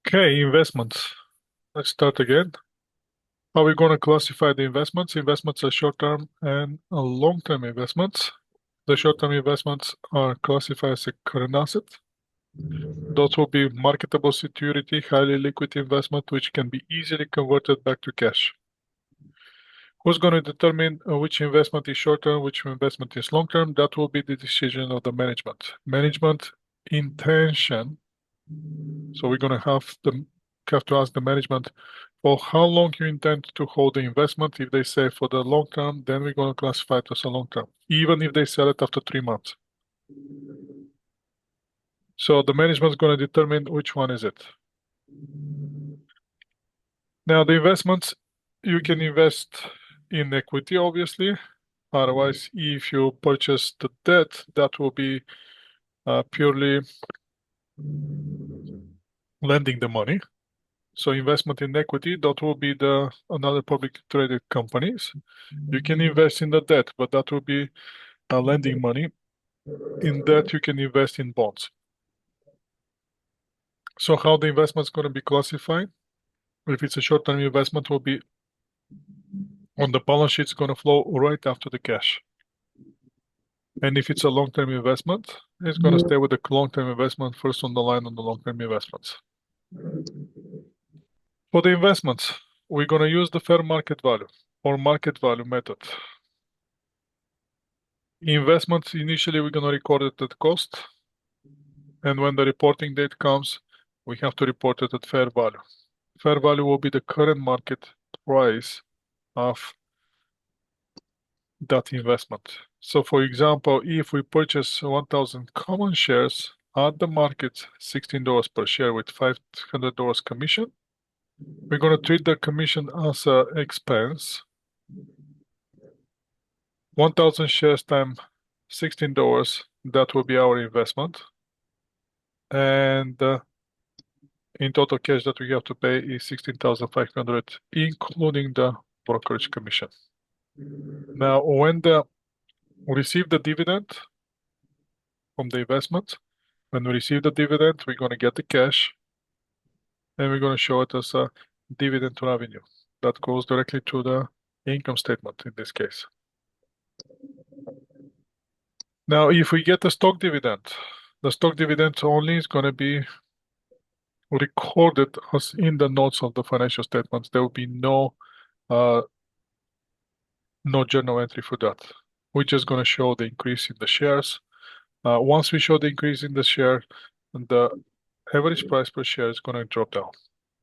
Okay, investments. Let's start again. How are we going to classify the investments? Investments are short-term and long-term investments. The short-term investments are classified as a current asset. Those will be marketable security, highly liquid investment, which can be easily converted back to cash. Who's going to determine which investment is short-term, which investment is long-term? That will be the decision of the management. Management intention. So we're going to have to ask the management for how long you intend to hold the investment. If they say for the long term, then we're going to classify it as a long term, even if they sell it after 3 months. So the management is going to determine which one is it. Now the investments, you can invest in equity, obviously. Otherwise, if you purchase the debt, that will be purely lending the money. So investment in equity, that will be another public traded companies. You can invest in the debt, but that will be lending money. In that, you can invest in bonds. So how the investment is going to be classified? If it's a short-term investment, will be on the balance sheet, it's going to flow right after the cash. And if it's a long-term investment, it's going to stay with the long-term investment first on the line on the long-term investments. For the investments, we're going to use the fair market value or market value method. Investments, initially, we're going to record it at cost. And when the reporting date comes, we have to report it at fair value. Fair value will be the current market price of that investment. So for example, if we purchase 1,000 common shares at the market, $16 per share with $500 commission, we're going to treat the commission as an expense. 1,000 shares times $16, that will be our investment. And in total cash that we have to pay is 16,500, including the brokerage commission. Now, when we receive the dividend from the investment, when we receive the dividend, we're going to get the cash and we're going to show it as a dividend revenue that goes directly to the income statement in this case. Now, if we get a stock dividend, the stock dividend only is going to be recorded as in the notes of the financial statements. There will be no journal entry for that. We're just going to show the increase in the shares. Once we show the increase in the share, the average price per share is going to drop down.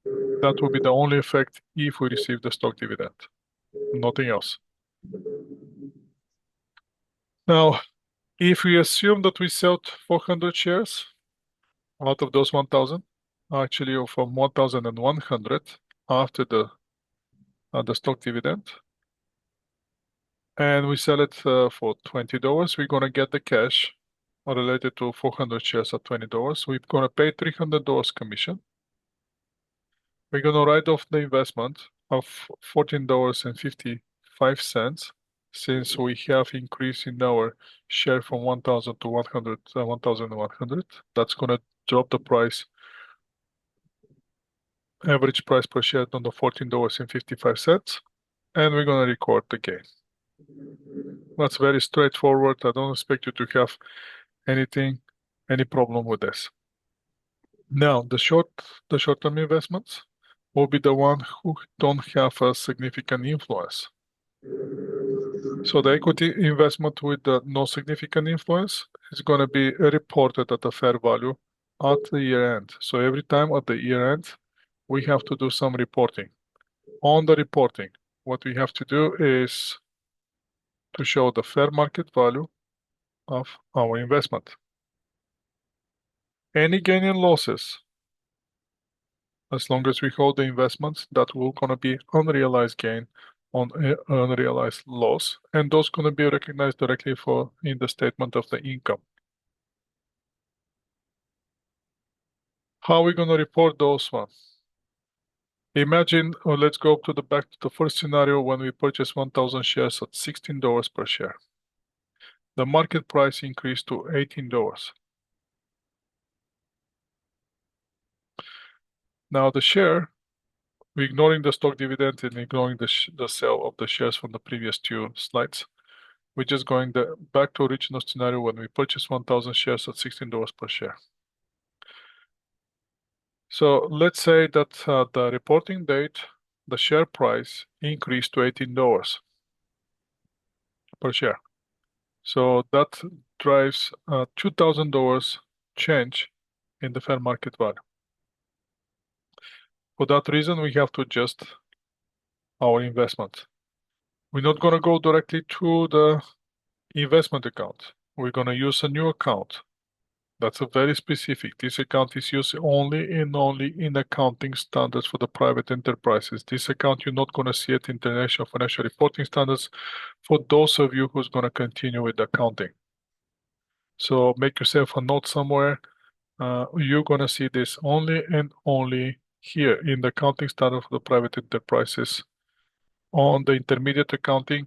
That will be the only effect if we receive the stock dividend, nothing else. Now, if we assume that we sell 400 shares out of those 1,000, actually from 1,100 after the stock dividend, and we sell it for $20, we're going to get the cash related to 400 shares at $20. We're going to pay $300 commission. We're going to write off the investment of $14.55 since we have increase in our share from 1,000 to 1,100. That's going to drop the price, average price per share down to $14.55, and we're going to record the gain. That's very straightforward. I don't expect you to have any problem with this. Now, the short-term investments will be the one who don't have a significant influence. So the equity investment with no significant influence is going to be reported at a fair value at the year end. So every time at the year end, we have to do some reporting. On the reporting, what we have to do is to show the fair market value of our investment. Any gain and losses, as long as we hold the investments, that will gonna be unrealized gain on unrealized loss, and those gonna be recognized directly in the statement of the income. How are we gonna report those ones? Imagine, let's go back to the first scenario when we purchased 1,000 shares at $16 per share. The market price increased to $18. Now the share, we're ignoring the stock dividend and ignoring the sale of the shares from the previous two slides. We're just going back to original scenario when we purchased 1,000 shares at $16 per share. So let's say that the reporting date, the share price increased to $18 per share. So that drives a $2,000 change in the fair market value. For that reason, we have to adjust our investment. We're not going to go directly to the investment account. We're going to use a new account. That's a very specific. This account is used only in accounting standards for the private enterprises. This account, you're not going to see it in International Financial Reporting Standards for those of you who's going to continue with accounting. So make yourself a note somewhere. You're going to see this only and only here in the accounting standard for the private enterprises. On the intermediate accounting,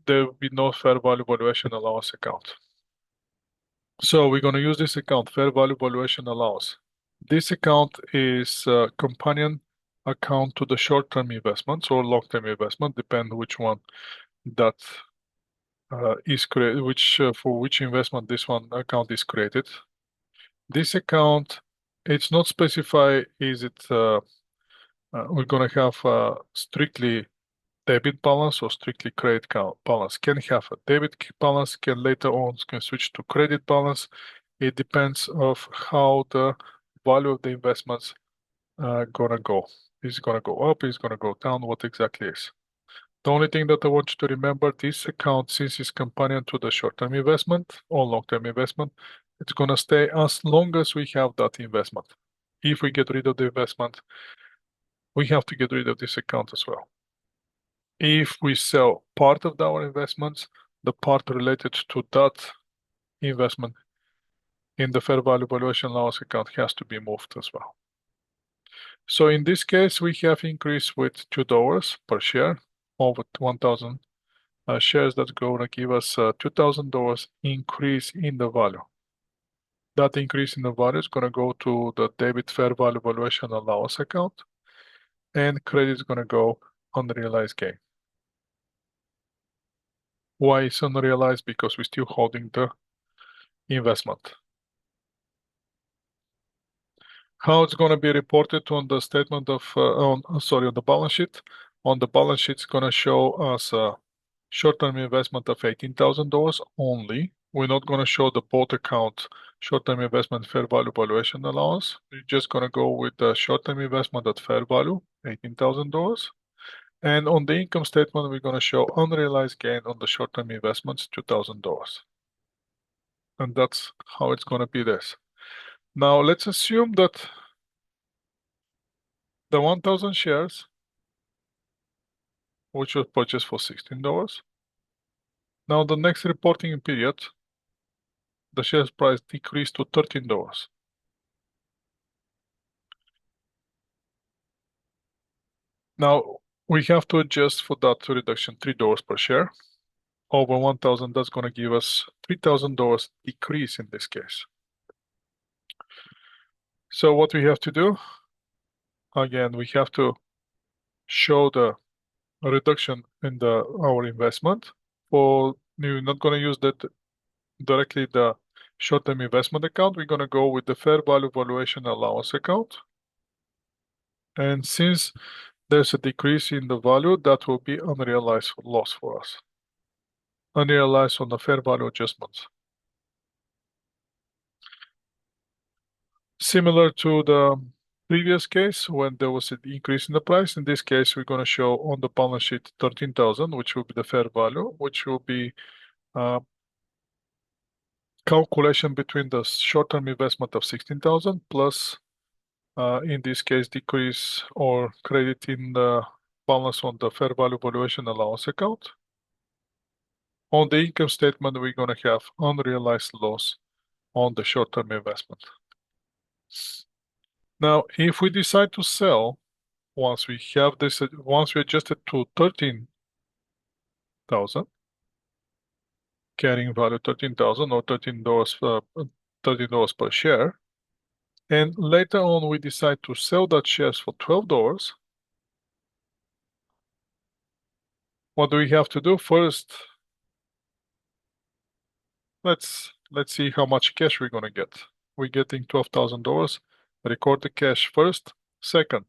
there will be no fair value valuation allowance account. So we're going to use this account, fair value valuation allowance. This account is a companion account to the short-term investments or long-term investment, depend which one that is created, for which investment this one account is created. This account, it's not specified, is it we're going to have strictly debit balance or strictly credit balance. Can have a debit balance, can later on can switch to credit balance. It depends of how the value of the investments gonna go. Is it gonna go up? Is it gonna go down? What exactly is? The only thing that I want you to remember, this account, since it's companion to the short-term investment or long-term investment, it's gonna stay as long as we have that investment. If we get rid of the investment, we have to get rid of this account as well. If we sell part of our investments, the part related to that investment in the fair value valuation allowance account has to be moved as well. So in this case, we have increased with $2 per share over 1,000 shares. That's going to give us a $2,000 increase in the value. That increase in the value is going to go to the debit fair value valuation allowance account, and credit is going to go unrealized gain. Why is unrealized? Because we're still holding the investment. How it's going to be reported on the statement of, on the balance sheet. On the balance sheet, it's going to show us a short-term investment of $18,000 only. We're not going to show the both account short-term investment fair value valuation allowance. We're just going to go with the short-term investment at fair value, $18,000. And on the income statement, we're going to show unrealized gain on the short-term investments, $2,000. And that's how it's going to be this. Now, let's assume that the 1,000 shares, which was purchased for $16. Now, the next reporting period, the share price decreased to $13. Now, we have to adjust for that reduction $3 per share. Over 1,000, that's going to give us $3,000 decrease in this case. So what we have to do, again, we have to show the reduction in our investment. We're not going to use that directly the short-term investment account. We're going to go with the fair value valuation allowance account. And since there's a decrease in the value, that will be unrealized loss for us. Unrealized on the fair value adjustments. Similar to the previous case when there was an increase in the price, in this case, we're going to show on the balance sheet 13,000, which will be the fair value, which will be calculation between the short-term investment of 16,000 plus, in this case, decrease or credit in the balance on the fair value valuation allowance account. On the income statement, we're going to have unrealized loss on the short-term investment. Now, if we decide to sell, once we adjust it to 13,000, carrying value 13,000 or $13 per share, and later on we decide to sell that shares for $12, what do we have to do? First, let's see how much cash we're gonna get. We're getting $12,000. Record the cash first. Second,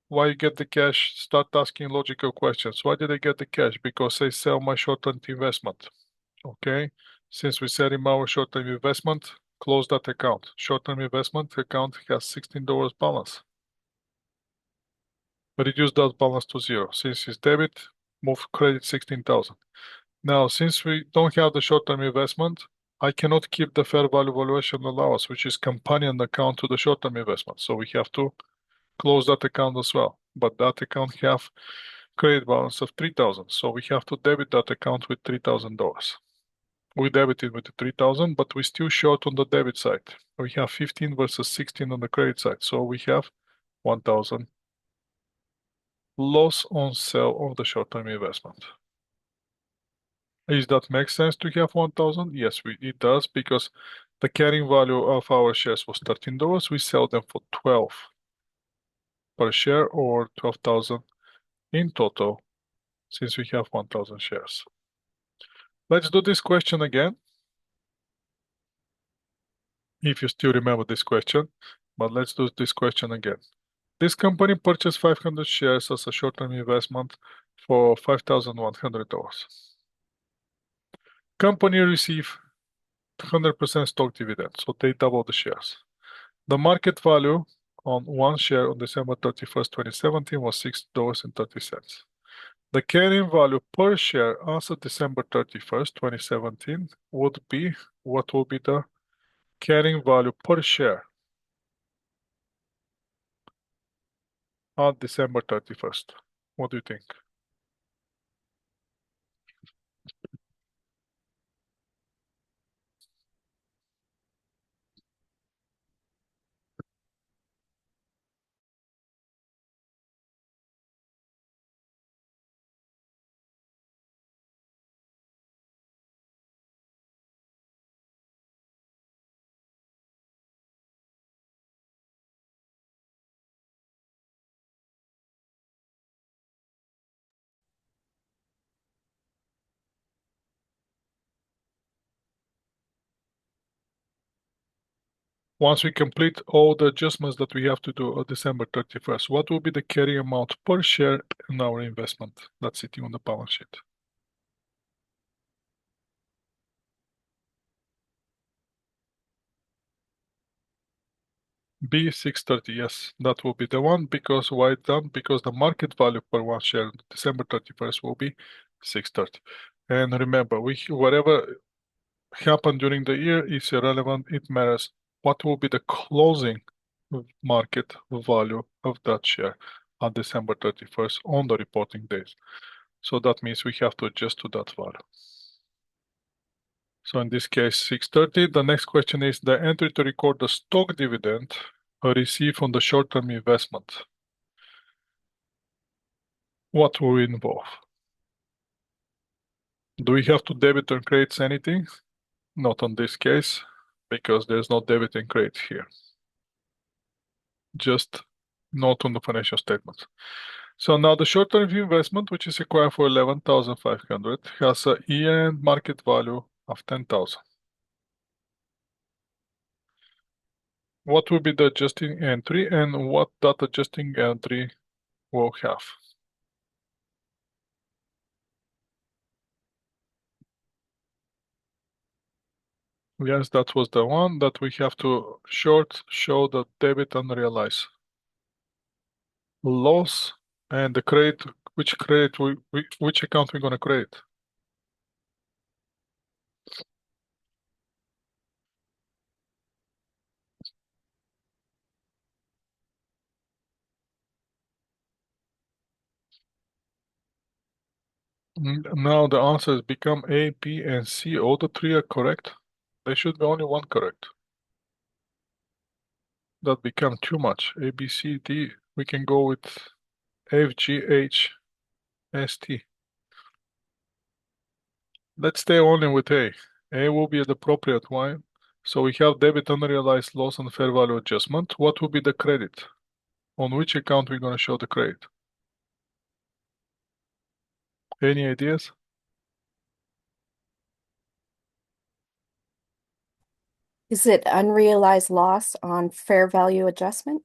why you get the cash? Start asking logical questions. Why did I get the cash? Because I sell my short-term investment. Okay, since we're selling our short-term investment, close that account. Short-term investment account has $16 balance. Reduce that balance to zero. Since it's debit, move credit 16,000. Now, since we don't have the short-term investment, I cannot keep the fair value valuation allowance, which is companion account to the short-term investment. So we have to close that account as well. But that account have credit balance of 3,000. So we have to debit that account with $3,000. We debited with the 3,000, but we still short on the debit side. We have 15 versus 16 on the credit side. So we have 1,000 loss on sale of the short-term investment. Does that make sense to have 1,000? Yes, it does, because the carrying value of our shares was $13. We sell them for 12 per share, or 12,000 in total, since we have 1,000 shares. Let's do this question again, if you still remember this question, but let's do this question again. This company purchased 500 shares as a short-term investment for $5,100. Company received 100% stock dividend, so they double the shares. The market value on one share on December 31st, 2017 was $6.30. The carrying value per share as of December 31st, 2017 would be, what will be the carrying value per share on December 31st? What do you think? Once we complete all the adjustments that we have to do on December 31st, what will be the carry amount per share in our investment that's sitting on the balance sheet? B 630, yes, that will be the one. Because why done? Because the market value per one share December 31st will be 630. And remember, whatever happened during the year is irrelevant. It matters what will be the closing market value of that share on December 31st on the reporting days. So that means we have to adjust to that value. So in this case, 630. The next question is the entry to record the stock dividend received on the short-term investment. What will it involve? Do we have to debit and credit anything? Not on this case, because there's no debit and credit here. Just not on the financial statements. So now the short-term investment, which is acquired for 11,500, has a year-end market value of 10,000. What will be the adjusting entry, and what that adjusting entry will have? Yes, that was the one that we have to short show the debit and realize loss, and the credit. Which credit which account we're gonna credit? Now the answers become A, B, and C. All the three are correct. There should be only one correct. That become too much. A, B, C, D. We can go with F, G, H, S, T. Let's stay only with A. A will be the appropriate one. So we have debit unrealized loss and fair value adjustment. What will be the credit? On which account we're going to show the credit? Any ideas? Is it unrealized loss on fair value adjustment?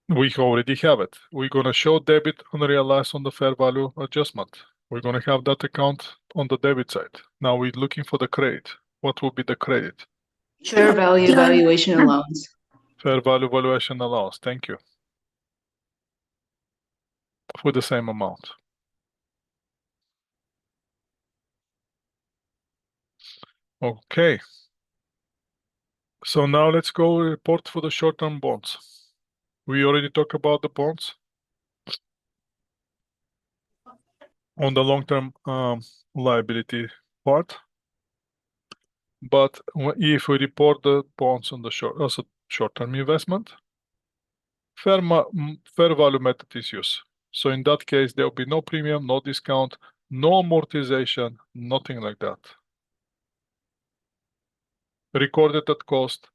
We already have it. We're going to show debit unrealized on the fair value adjustment. We're going to have that account on the debit side. Now we're looking for the credit. What will be the credit? Fair value valuation allowance. Fair value valuation allowance. Thank you. For the same amount. Okay. So now let's go report for the short-term bonds. We already talked about the bonds. On the long-term liability part. But if we report the bonds on the as a short-term investment, fair value method is used. So in that case, there will be no premium, no discount, no amortization, nothing like that. Recorded at cost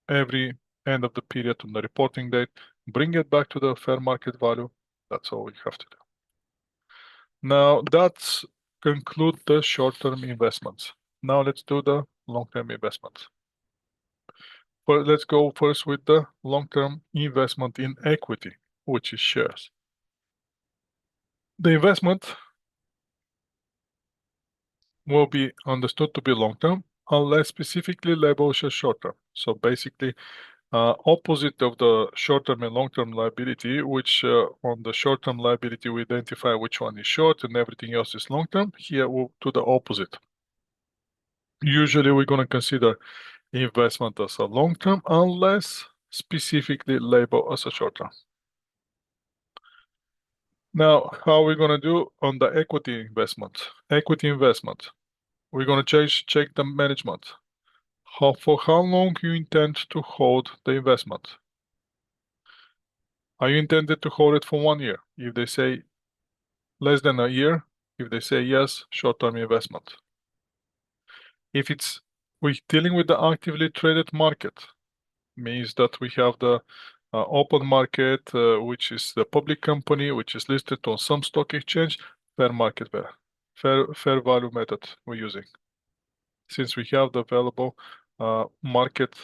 every end of the period on the reporting date. Bring it back to the fair market value. That's all we have to do. Now that's conclude the short-term investments. Now let's do the long-term investments. But let's go first with the long-term investment in equity, which is shares. The investment will be understood to be long-term unless specifically labeled as short-term. So basically, opposite of the short-term and long-term liability, which on the short-term liability we identify which one is short and everything else is long-term. Here we'll do the opposite. Usually we're going to consider investment as a long-term unless specifically labeled as a short-term. Now, how are we going to do on the equity investment? Equity investment, we're going to check the management. For how long you intend to hold the investment? Are you intended to hold it for 1 year? If they say less than a year, if they say yes, short-term investment. If we're dealing with the actively traded market, means that we have the open market, which is the public company, which is listed on some stock exchange, fair market fair value method we're using. Since we have the available fair market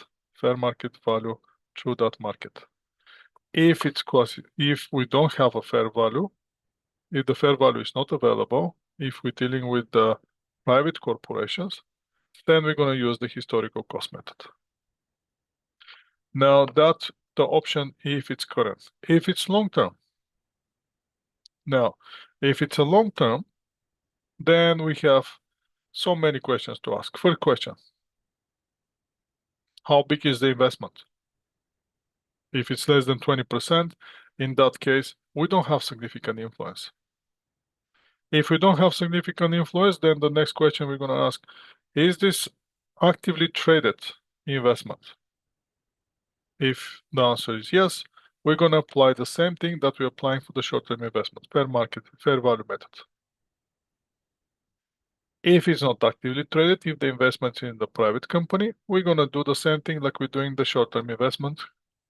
value through that market. If we don't have a fair value, if the fair value is not available, if we're dealing with the private corporations, then we're going to use the historical cost method. Now that's the option if it's current. If it's long-term. Now, if it's a long-term, then we have so many questions to ask. First question, how big is the investment? If it's less than 20%, in that case, we don't have significant influence. If we don't have significant influence, then the next question we're going to ask, is this actively traded investment? If the answer is yes, we're going to apply the same thing that we're applying for the short-term investment, fair value method. If it's not actively traded, if the investment is in the private company, we're going to do the same thing like we're doing the short-term investment,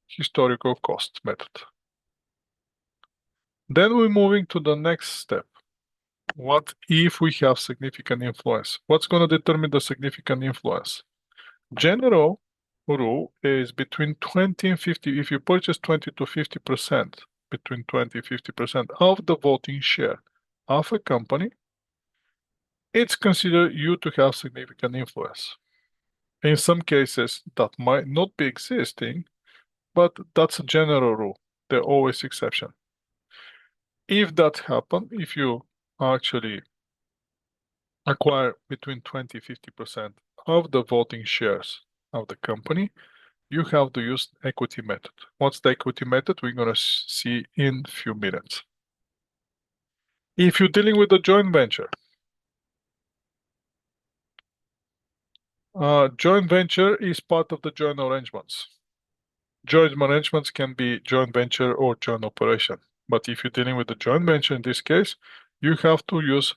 historical cost method. Then we're moving to the next step. What if we have significant influence? What's going to determine the significant influence? General rule is between 20 and 50. If you purchase 20 to 50%, between 20 and 50% of the voting share of a company, it's considered you to have significant influence. In some cases, that might not be existing, but that's a general rule. There are always exceptions. If that happens, if you actually acquire between 20 and 50% of the voting shares of the company, you have to use equity method. What's the equity method? We're going to see in a few minutes. If you're dealing with a joint venture, joint venture is part of the joint arrangements. Joint arrangements can be joint venture or joint operation. But if you're dealing with a joint venture in this case, you have to use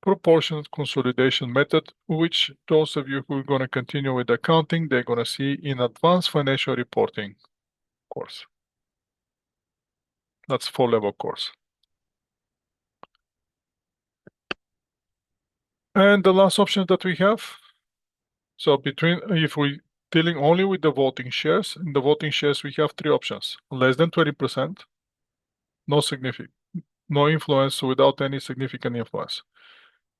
proportionate consolidation method, which those of you who are going to continue with accounting, they're going to see in advanced financial reporting course. That's 4-level course. And the last option that we have, so if we dealing only with the voting shares, in the voting shares we have 3 options: less than 20%, no influence without any significant influence,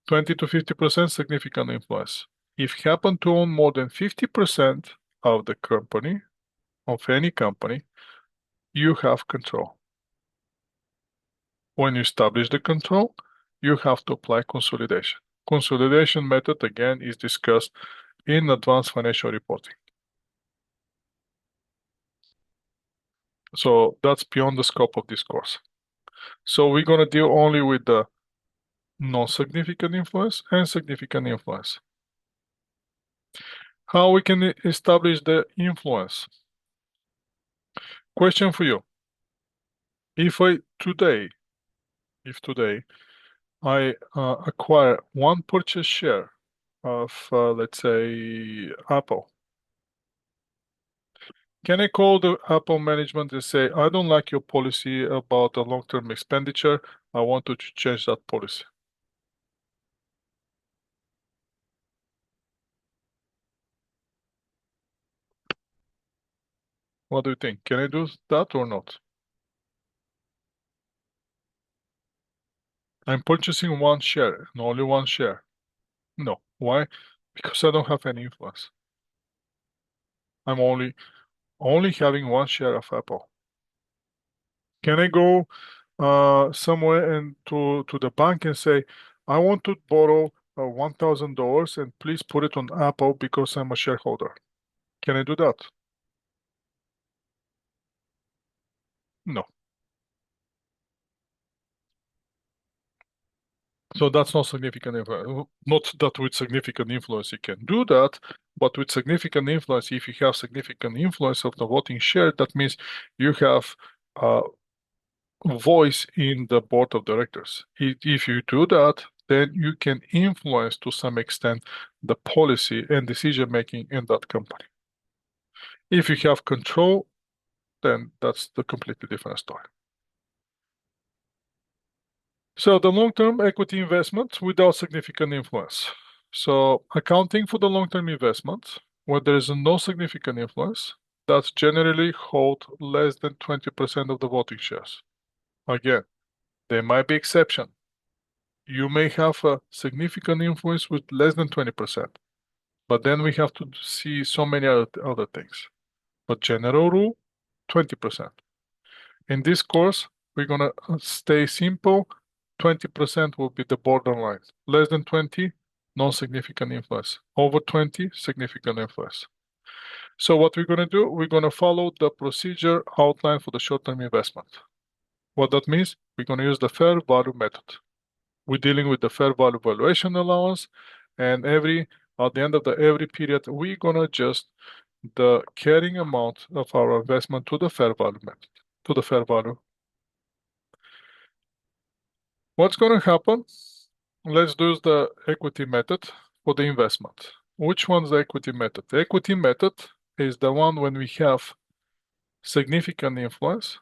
20 to 50% significant influence. If you happen to own more than 50% of the company, of any company, you have control. When you establish the control, you have to apply consolidation. Consolidation method, again, is discussed in advanced financial reporting. So that's beyond the scope of this course. So we're going to deal only with the non-significant influence and significant influence. How we can establish the influence? Question for you. If today I acquire one purchase share of, let's say, Apple, can I call the Apple management and say, I don't like your policy about the long-term expenditure. I want to change that policy? What do you think? Can I do that or not? I'm purchasing one share and only one share. No. Why? Because I don't have any influence. I'm only having one share of Apple. Can I go somewhere and to the bank and say, I want to borrow $1,000 and please put it on Apple because I'm a shareholder? Can I do that? No. So that's not significant influence. Not that with significant influence you can do that, but with significant influence, if you have significant influence of the voting share, that means you have a voice in the board of directors. If you do that, then you can influence to some extent the policy and decision making in that company. If you have control, then that's the completely different story. So the long-term equity investment without significant influence. So accounting for the long-term investment, where there is no significant influence, that generally hold less than 20% of the voting shares. Again, there might be exception. You may have a significant influence with less than 20%, but then we have to see so many other things. But general rule, 20%. In this course, we're gonna stay simple. 20% will be the borderline. Less than 20, non-significant influence. Over 20, significant influence. So what we're gonna do, we're gonna follow the procedure outlined for the short-term investment. What that means, we're gonna use the fair value method. We're dealing with the fair value valuation allowance, and at the end of every period, we're gonna adjust the carrying amount of our investment to the fair value method, to the fair value. What's gonna happen? Let's do the equity method for the investment. Which one's the equity method? The equity method is the one when we have significant influence,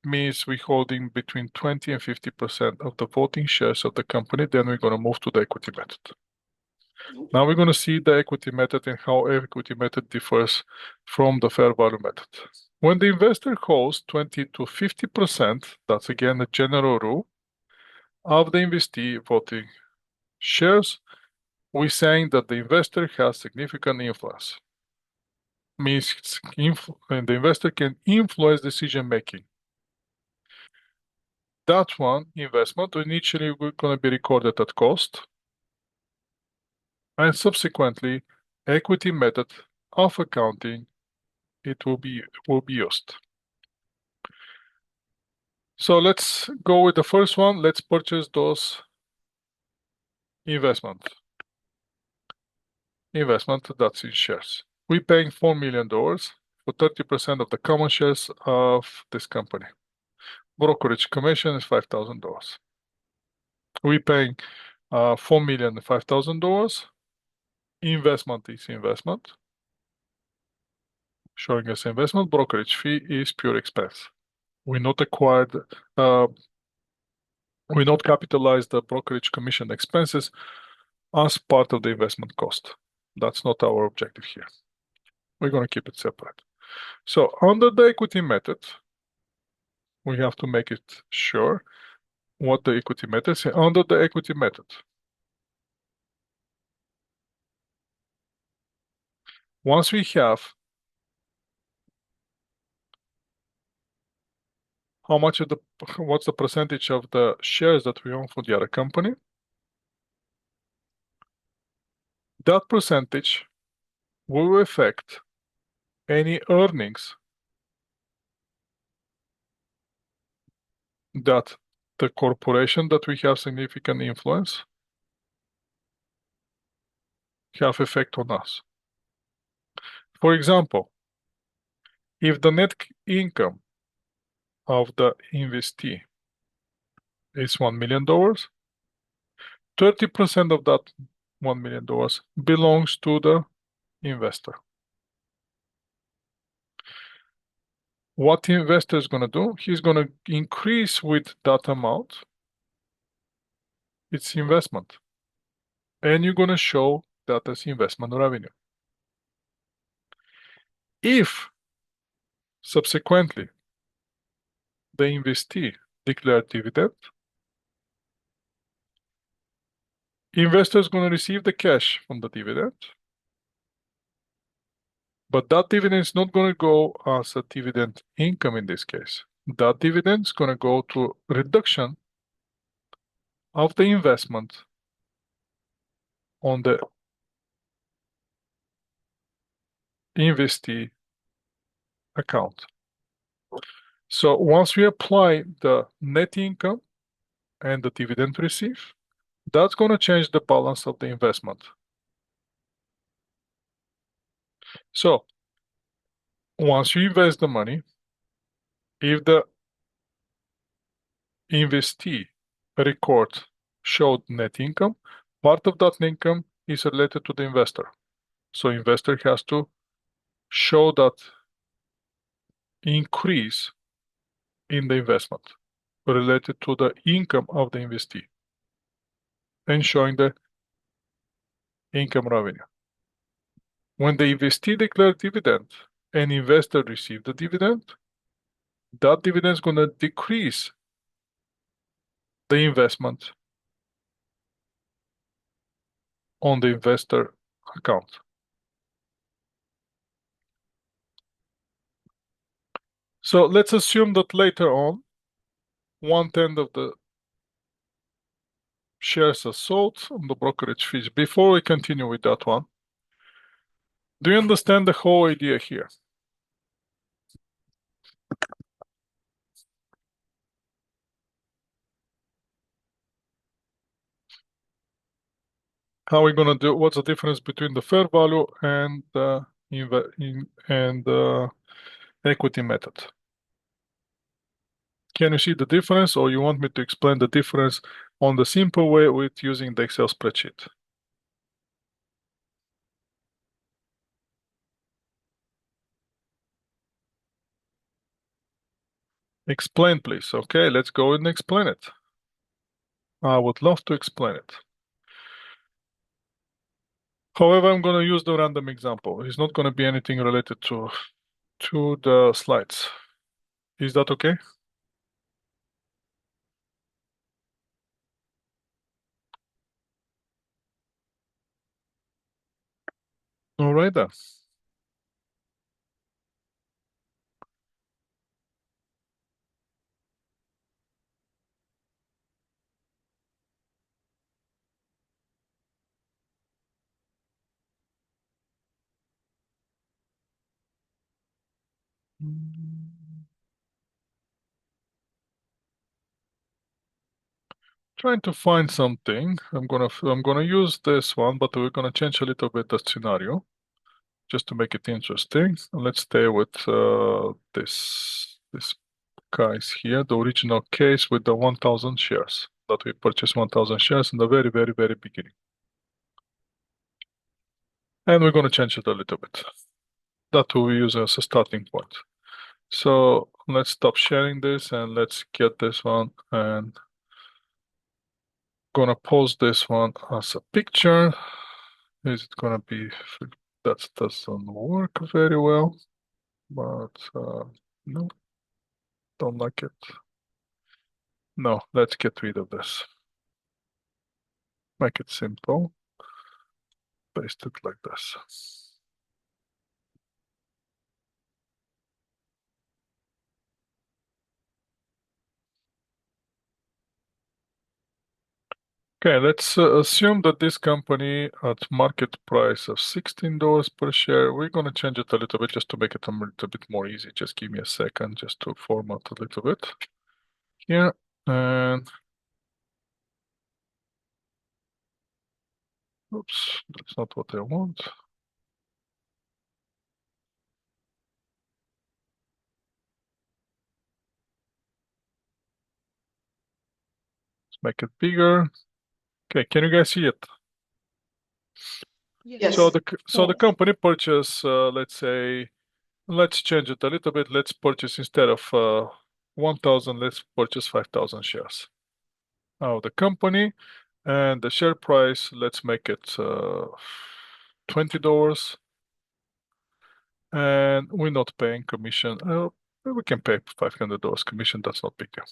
means we're holding between 20 and 50% of the voting shares of the company, then we're going to move to the equity method. Now we're going to see the equity method and how equity method differs from the fair value method. When the investor holds 20 to 50%, that's again a general rule, of the investee voting shares, we're saying that the investor has significant influence. Means the investor can influence decision making. That one investment initially going to be recorded at cost, and subsequently, equity method of accounting it will be used. So let's go with the first one. Let's purchase those investment that's in shares. We're paying $4 million for 30% of the common shares of this company. Brokerage commission is $5,000. We're paying $4,005,000. Investment is investment. Showing as investment, brokerage fee is pure expense. We not acquired, we not capitalize the brokerage commission expenses as part of the investment cost. That's not our objective here. We're going to keep it separate. So under the equity method, we have to make it sure what the equity method is. Under the equity method, once we have what's the percentage of the shares that we own for the other company, that percentage will affect any earnings that the corporation that we have significant influence have effect on us. For example, if the net income of the investee is $1 million, 30% of that $1 million belongs to the investor. What the investor is going to do, he's going to increase with that amount its investment. And you're going to show that as investment revenue. If subsequently the investee declared dividend, investor is going to receive the cash from the dividend, but that dividend is not going to go as a dividend income in this case. That dividend is going to go to reduction of the investment on the investee account. So once we apply the net income and the dividend received, that's going to change the balance of the investment. So once you invest the money, if the investee record showed net income, part of that income is related to the investor. So investor has to show that increase in the investment related to the income of the investee and showing the income revenue. When the investee declared dividend and investor received the dividend, that dividend is going to decrease the investment on the investor account. So let's assume that later on, 1/10 of the shares are sold on the brokerage fees. Before we continue with that one, do you understand the whole idea here? How are we gonna do? What's the difference between the fair value and the equity method? Can you see the difference, or you want me to explain the difference on the simple way with using the Excel spreadsheet? Explain, please. Okay, let's go and explain it. I would love to explain it. However, I'm going to use the random example. It's not going to be anything related to the slides. Is that okay? All right then. Trying to find something. I'm gonna use this one, but we're gonna change a little bit the scenario just to make it interesting. Let's stay with this guys here, the original case with the 1,000 shares. that we purchased 1,000 shares in the very, very, very beginning. And we're going to change it a little bit. That will use as a starting point. So let's stop sharing this and let's get this one, and gonna post this one as a picture. Is it gonna be, that doesn't work very well, but no, don't like it. No, let's get rid of this. Make it simple. Paste it like this. Okay, let's assume that this company at market price of $16 per share, we're gonna change it a little bit just to make it a little bit more easy. Just give me a second just to format a little bit here. And oops, that's not what I want. Let's make it bigger. Okay, can you guys see it? Yes. So the company purchase, let's say, let's change it a little bit. Let's purchase instead of 1,000, let's purchase 5,000 shares of the company, and the share price, let's make it $20, and we're not paying commission. We can pay $500 commission. That's not big deal.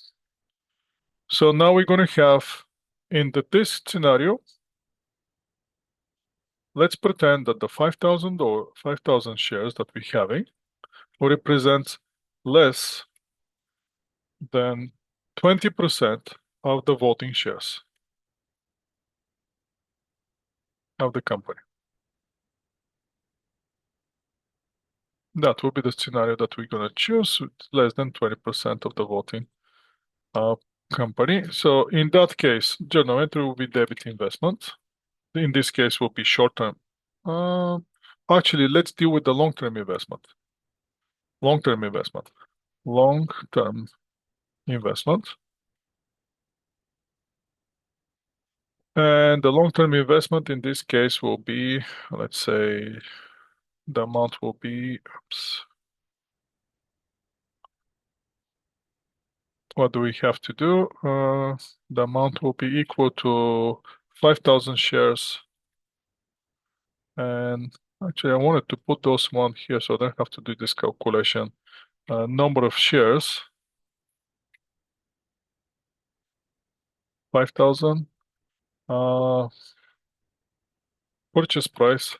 So now we're going to have in this scenario, let's pretend that the 5,000 shares that we're having represents less than 20% of the voting shares of the company. That will be the scenario that we're going to choose, less than 20% of the voting company. So in that case, journal entry will be debit investment. In this case, will be short-term. Actually, let's deal with the long-term investment. Long-term investment. Long-term investment. And the long-term investment in this case will be, let's say, the amount will be, oops. What do we have to do? The amount will be equal to 5,000 shares. And actually, I wanted to put those one here so I don't have to do this calculation. Number of shares, 5,000. Purchase price,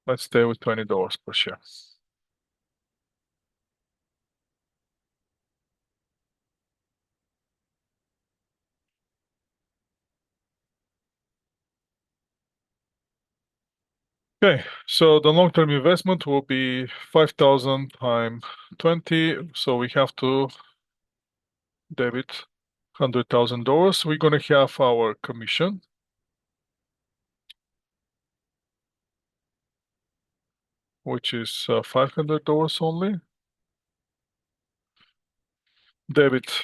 let's stay with $20 per share. Okay, so the long-term investment will be 5,000 times 20. So we have to debit $100,000. We're gonna have our commission, which is $500 only. Debit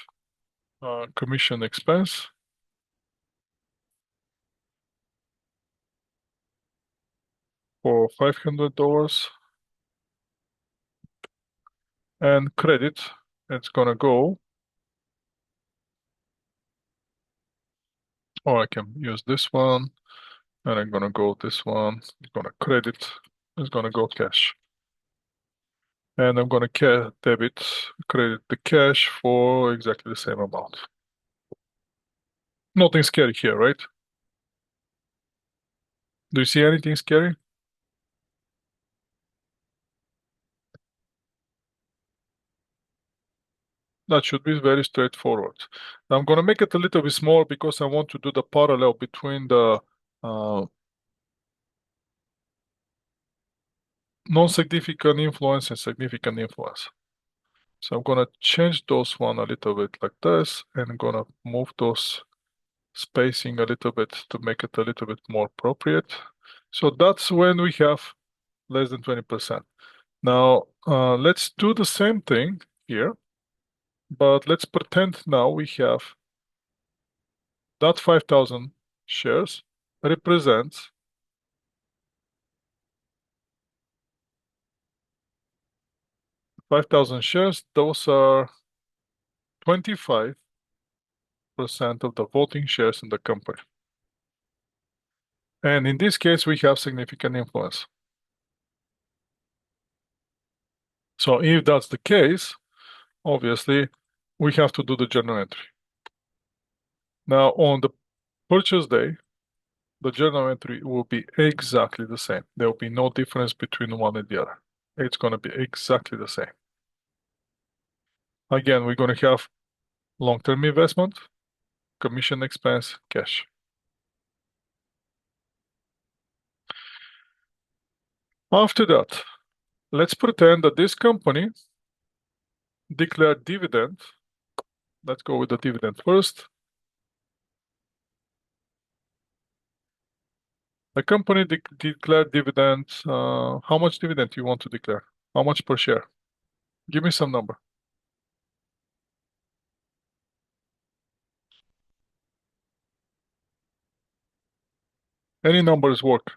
commission expense. For $500. And credit, it's gonna go, or I can use this one, and I'm gonna go this one. I'm gonna credit, it's gonna go cash. And I'm gonna credit the cash for exactly the same amount. Nothing scary here, right? Do you see anything scary? That should be very straightforward. Now I'm gonna make it a little bit small because I want to do the parallel between the non-significant influence and significant influence. So I'm gonna change those one a little bit like this, and I'm gonna move those spacing a little bit to make it a little bit more appropriate. So that's when we have less than 20%. Now, let's do the same thing here, But let's pretend now we have that 5,000 shares represents 5,000 shares. Those are 25% of the voting shares in the company. And in this case, we have significant influence. So if that's the case, obviously, we have to do the journal entry. Now, on the purchase day, the journal entry will be exactly the same. There will be no difference between one and the other. It's going to be exactly the same. Again, we're going to have long-term investment, commission expense, cash. After that, let's pretend that this company declared dividend. Let's go with the dividend first. The company declared dividend. How much dividend do you want to declare? How much per share? Give me some number. Any numbers work.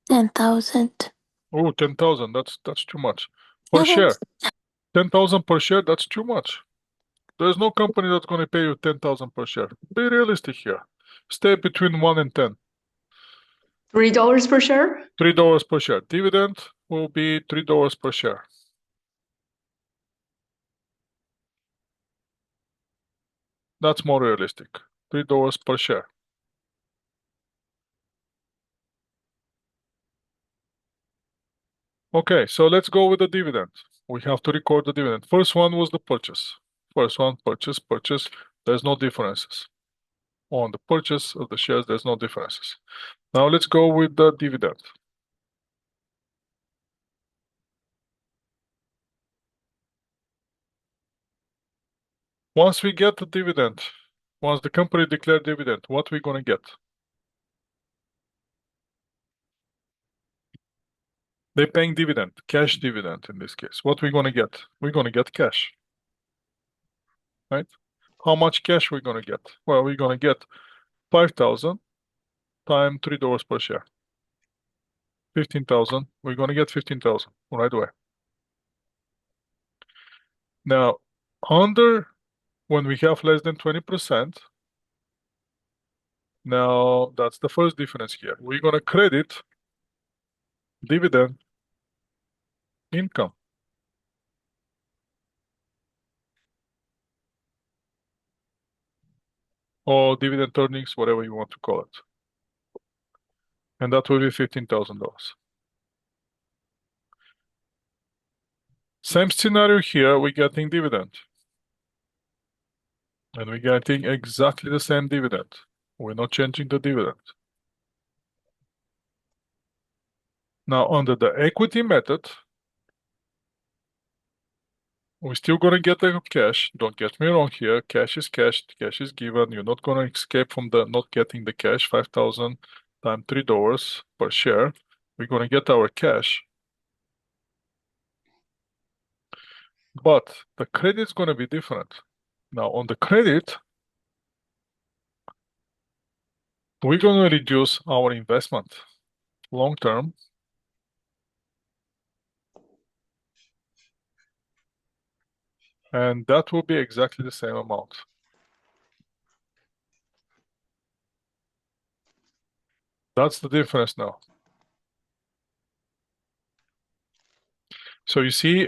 10,000. Oh, 10,000. That's too much. Per share. 10,000 per share, that's too much. There's no company that's going to pay you 10,000 per share. Be realistic here. Stay between 1 and 10. $3 per share? $3 per share. Dividend will be $3 per share. That's more realistic. $3 per share. Okay, so let's go with the dividend. We have to record the dividend. First one was the purchase. First one, purchase. There's no differences. On the purchase of the shares, there's no differences. Now let's go with the dividend. Once we get the dividend, once the company declared dividend, what we gonna get? They're paying dividend, cash dividend in this case. What we gonna get? We're gonna get cash, right? How much cash we gonna get? Well, we're gonna get 5,000 times $3 per share. 15,000. We're gonna get 15,000 right away. Now, when we have less than 20%, now that's the first difference here. We're gonna credit dividend income. Or dividend earnings, whatever you want to call it. And that will be $15,000. Same scenario here, we're getting dividend. And we're getting exactly the same dividend. We're not changing the dividend. Now, under the equity method, we're still gonna get the cash. Don't get me wrong here. Cash is cash. Cash is given. You're not gonna escape from the not getting the cash. 5,000 times $3 per share. We're gonna get our cash. But the credit's gonna be different. Now, on the credit, we're gonna reduce our investment long term. And that will be exactly the same amount. That's the difference now. So you see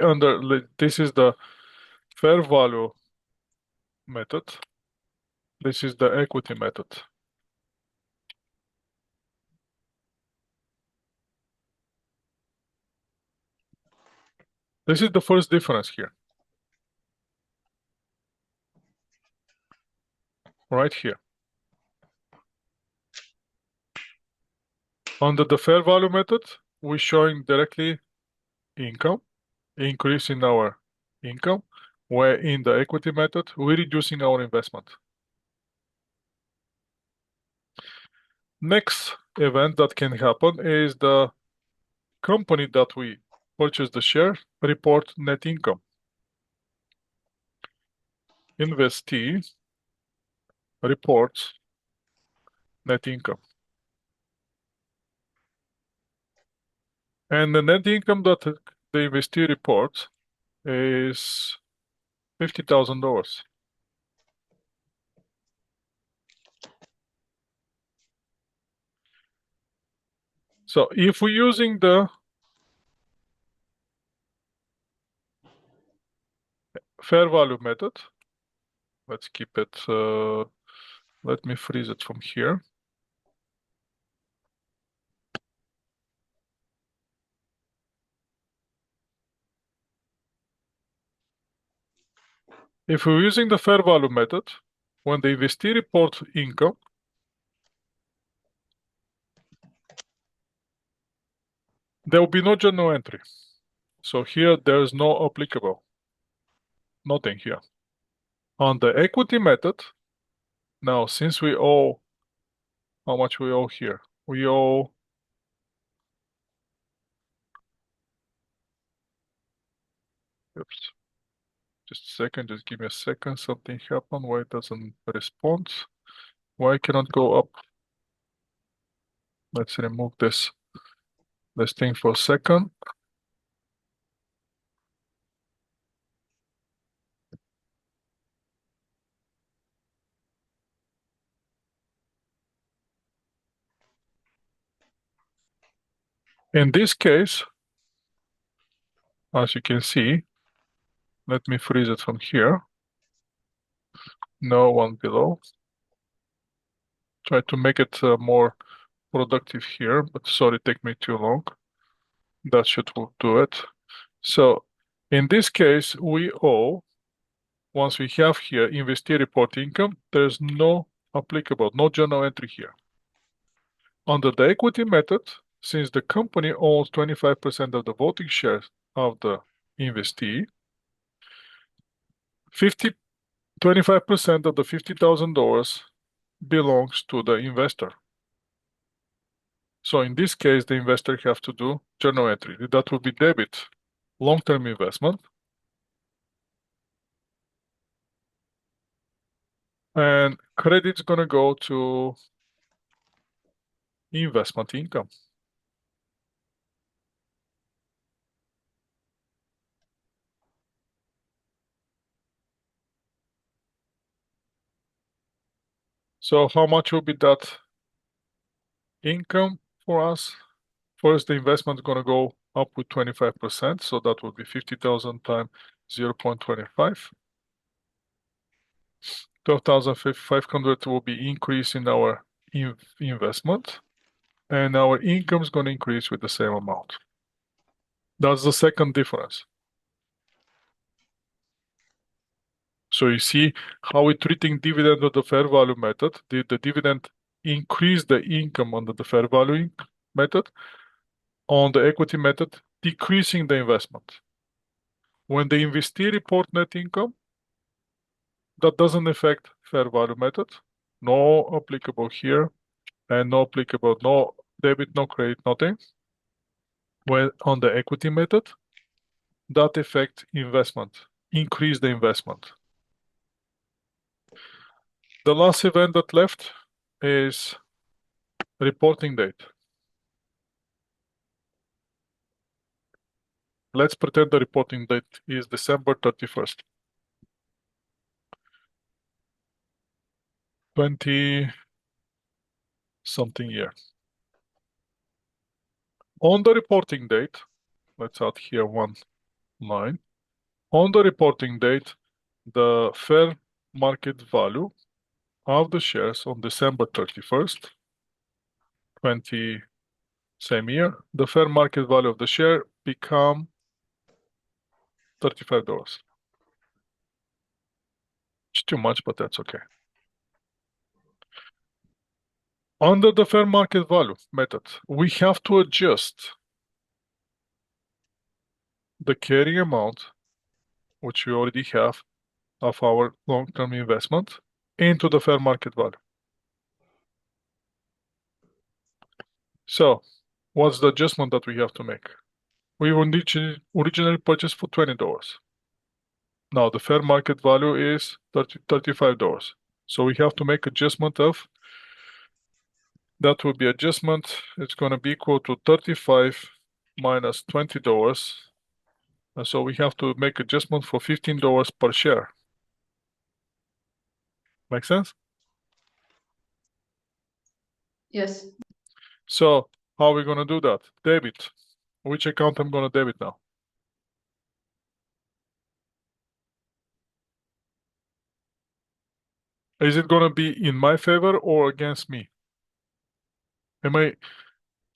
this is the fair value method. This is the equity method. This is the first difference here. Right here. Under the fair value method, we're showing directly income, increase in our income, where in the equity method, we're reducing our investment. Next event that can happen is the company that we purchased the share report net income. Investee reports net income. And the net income that the investee reports is $50,000. So if we're using the fair value method, let's keep it, let me freeze it from here. If we're using the fair value method, when the investee reports income, there will be no journal entry. So here there is no applicable, nothing here. On the equity method, now since we owe, how much we owe here? We owe, oops, just a second, just give me a second, something happened, why it doesn't respond? Why it cannot go up? Let's remove this thing for a second. In this case, as you can see, let me freeze it from here. No one below. Try to make it more productive here, but sorry, take me too long. That should do it. So in this case, we owe, once we have here investee report income, there's no applicable, no journal entry here. Under the equity method, since the company owns 25% of the voting shares of the investee, 25% of the $50,000 belongs to the investor. So in this case, the investor have to do journal entry. That will be debit, long-term investment. And credit's gonna go to investment income. So how much will be that income for us? First, the investment is gonna go up with 25%, so that would be 50,000 times 0.25. 12,500 will be increase in our investment, and our income is gonna increase with the same amount. That's the second difference. So you see how we're treating dividend of the fair value method. The dividend increase the income under the fair value method. On the equity method, decreasing the investment. When the investee report net income, that doesn't affect fair value method. No applicable here, and no applicable, no debit, no credit, nothing. When on the equity method, that affect investment, increase the investment. The last event that left is reporting date. Let's pretend the reporting date is December 31st. 20-something year. On the reporting date, let's add here one line. On the reporting date, the fair market value of the shares on December 31st, same year, the fair market value of the share become $35. It's too much, but that's okay. Under the fair market value method, we have to adjust the carrying amount, which we already have, of our long-term investment into the fair market value. So, what's the adjustment that we have to make? We originally purchased for $20. Now the fair market value is $35. So we have to make adjustment of, that will be adjustment, it's going to be equal to 35 minus $20. And so we have to make adjustment for $15 per share. Make sense? Yes. So how are we going to do that? Debit. Which account I'm going to debit now? Is it going to be in my favor or against me? Am I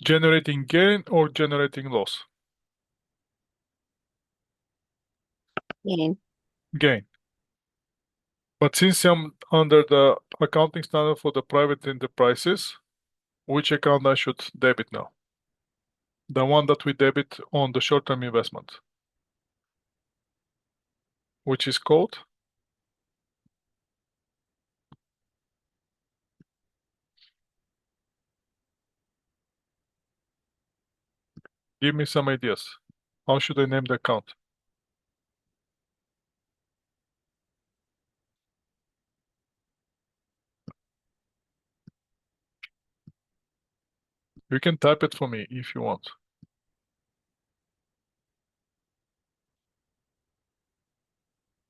generating gain or generating loss? Gain. Gain. But since I'm under the accounting standard for the private enterprises, which account I should debit now? The one that we debit on the short-term investment, which is called? Give me some ideas. How should I name the account? You can type it for me if you want.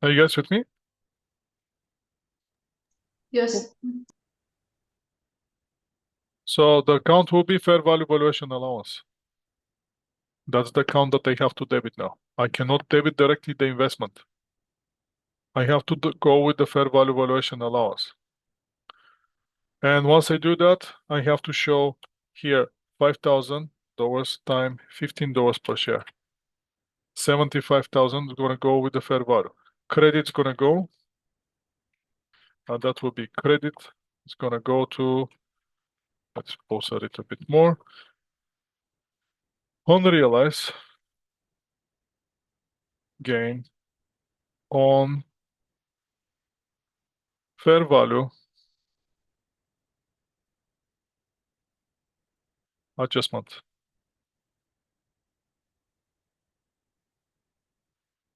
Are you guys with me? Yes. So the account will be fair value valuation allowance. That's the account that I have to debit now. I cannot debit directly the investment. I have to go with the fair value valuation allowance. And once I do that, I have to show here $5,000 times $15 per share. 75,000 is gonna go with the fair value. Credit's gonna go, and that will be credit. It's gonna go to, let's pause a little bit more. Unrealized gain on fair value adjustment.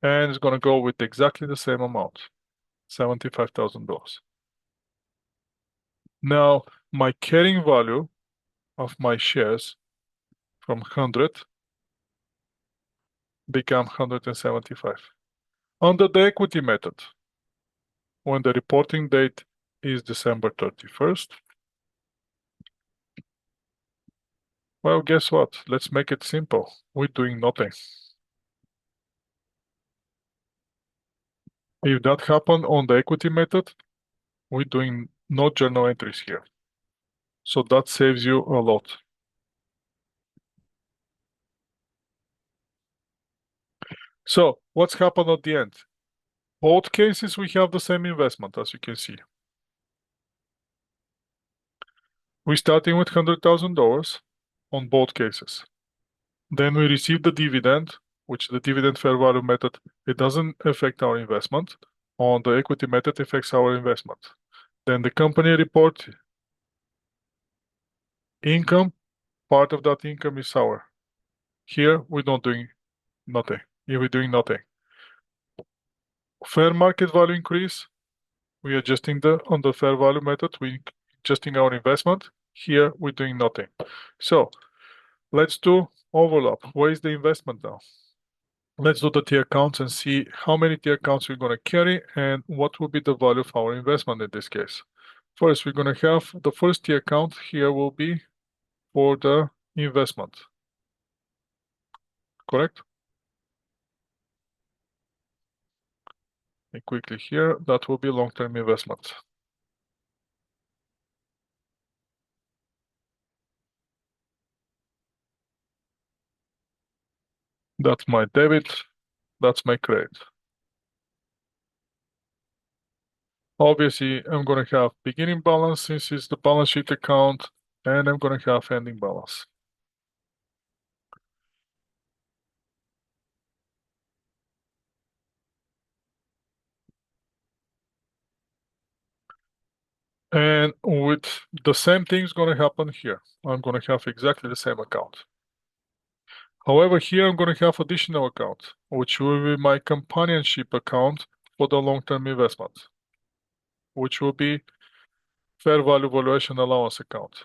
And it's gonna go with exactly the same amount, $75,000. Now, my carrying value of my shares from 100 become 175. Under the equity method, when the reporting date is December 31st, well, guess what? Let's make it simple. We're doing nothing. If that happened on the equity method, we're doing no journal entries here. So that saves you a lot. So what's happened at the end? Both cases, we have the same investment, as you can see. We're starting with $100,000 on both cases. Then we receive the dividend, which the dividend fair value method, it doesn't affect our investment. On the equity method, affects our investment. Then the company report income, part of that income is our. Here, we're not doing nothing. Here, we're doing nothing. Fair market value increase, we're adjusting on the fair value method, we're adjusting our investment. Here, we're doing nothing. So let's do overlap. Where is the investment now? Let's do the tier accounts and see how many tier accounts we're going to carry and what will be the value of our investment in this case. First, we're going to have the first tier account here will be for the investment. Correct? And quickly here, that will be long-term investment. That's my debit, that's my credit. Obviously, I'm going to have beginning balance since it's the balance sheet account, and I'm going to have ending balance. And with the same thing is going to happen here. I'm going to have exactly the same account. However, here I'm going to have additional account, which will be my companionship account for the long-term investment, which will be fair value valuation allowance account.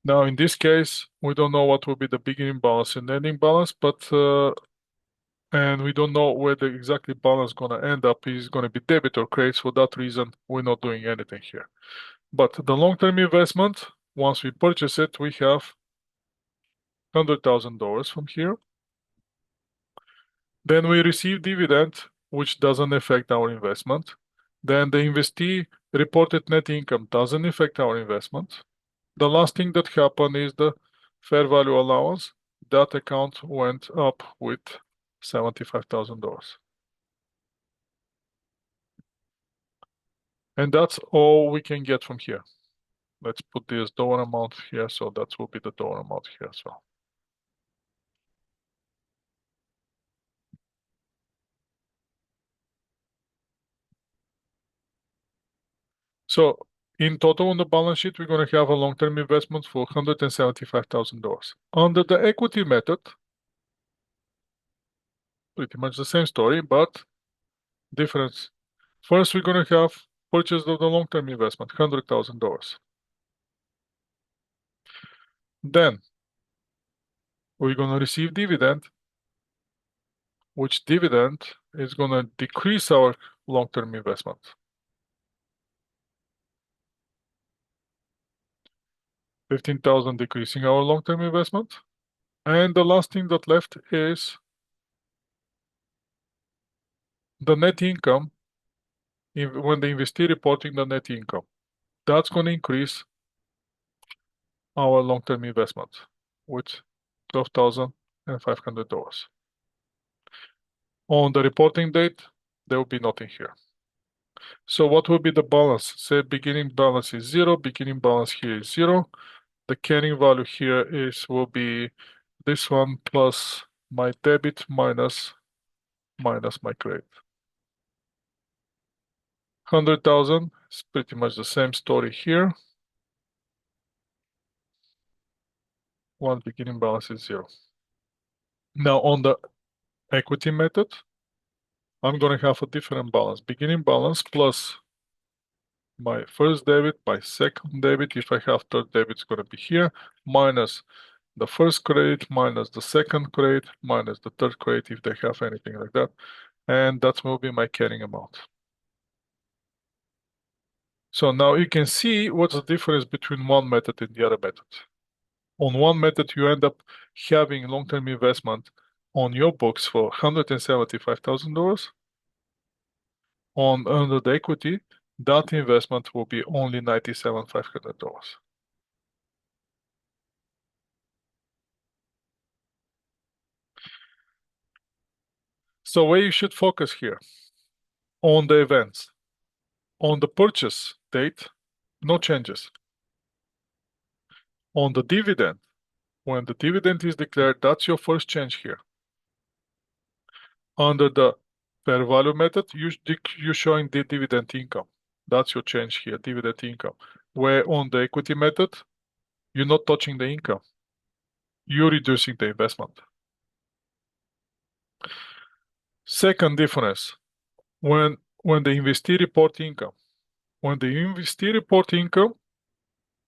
Now, in this case, we don't know what will be the beginning balance and ending balance, but and we don't know where the exactly balance gonna end up. Is gonna be debit or credit. For that reason, we're not doing anything here. But the long-term investment, once we purchase it, we have $100,000 from here. Then we receive dividend, which doesn't affect our investment. Then the investee reported net income doesn't affect our investment. The last thing that happened is the fair value allowance. That account went up with $75,000. And that's all we can get from here. Let's put this dollar amount here, so that will be the dollar amount here as well. So in total on the balance sheet, we're going to have a long-term investment for $175,000. Under the equity method, pretty much the same story, but difference. First, we're going to have purchase of the long-term investment, $100,000. Then we're going to receive dividend, which dividend is going to decrease our long-term investment. $15,000 decreasing our long-term investment. And the last thing that left is the net income when the investee reporting the net income. That's going to increase our long-term investment with $12,500. On the reporting date, there will be nothing here. So what will be the balance? Say beginning balance is zero, beginning balance here is zero. The carrying value here will be this one plus my debit minus my credit. 100,000 is pretty much the same story here. One beginning balance is zero. Now on the equity method, I'm going to have a different balance. Beginning balance plus my first debit, my second debit, if I have third debit, it's going to be here, minus the first credit, minus the second credit, minus the third credit, if they have anything like that. And that will be my carrying amount. So now you can see what's the difference between one method and the other method. On one method, you end up having long-term investment on your books for $175,000. Under the equity, that investment will be only $97,500. So where you should focus here? On the events. On the purchase date, no changes. On the dividend, when the dividend is declared, that's your first change here. Under the fair value method, you're showing the dividend income. That's your change here, dividend income. Where on the equity method, you're not touching the income. You're reducing the investment. Second difference, when the investee report income. When the investee report income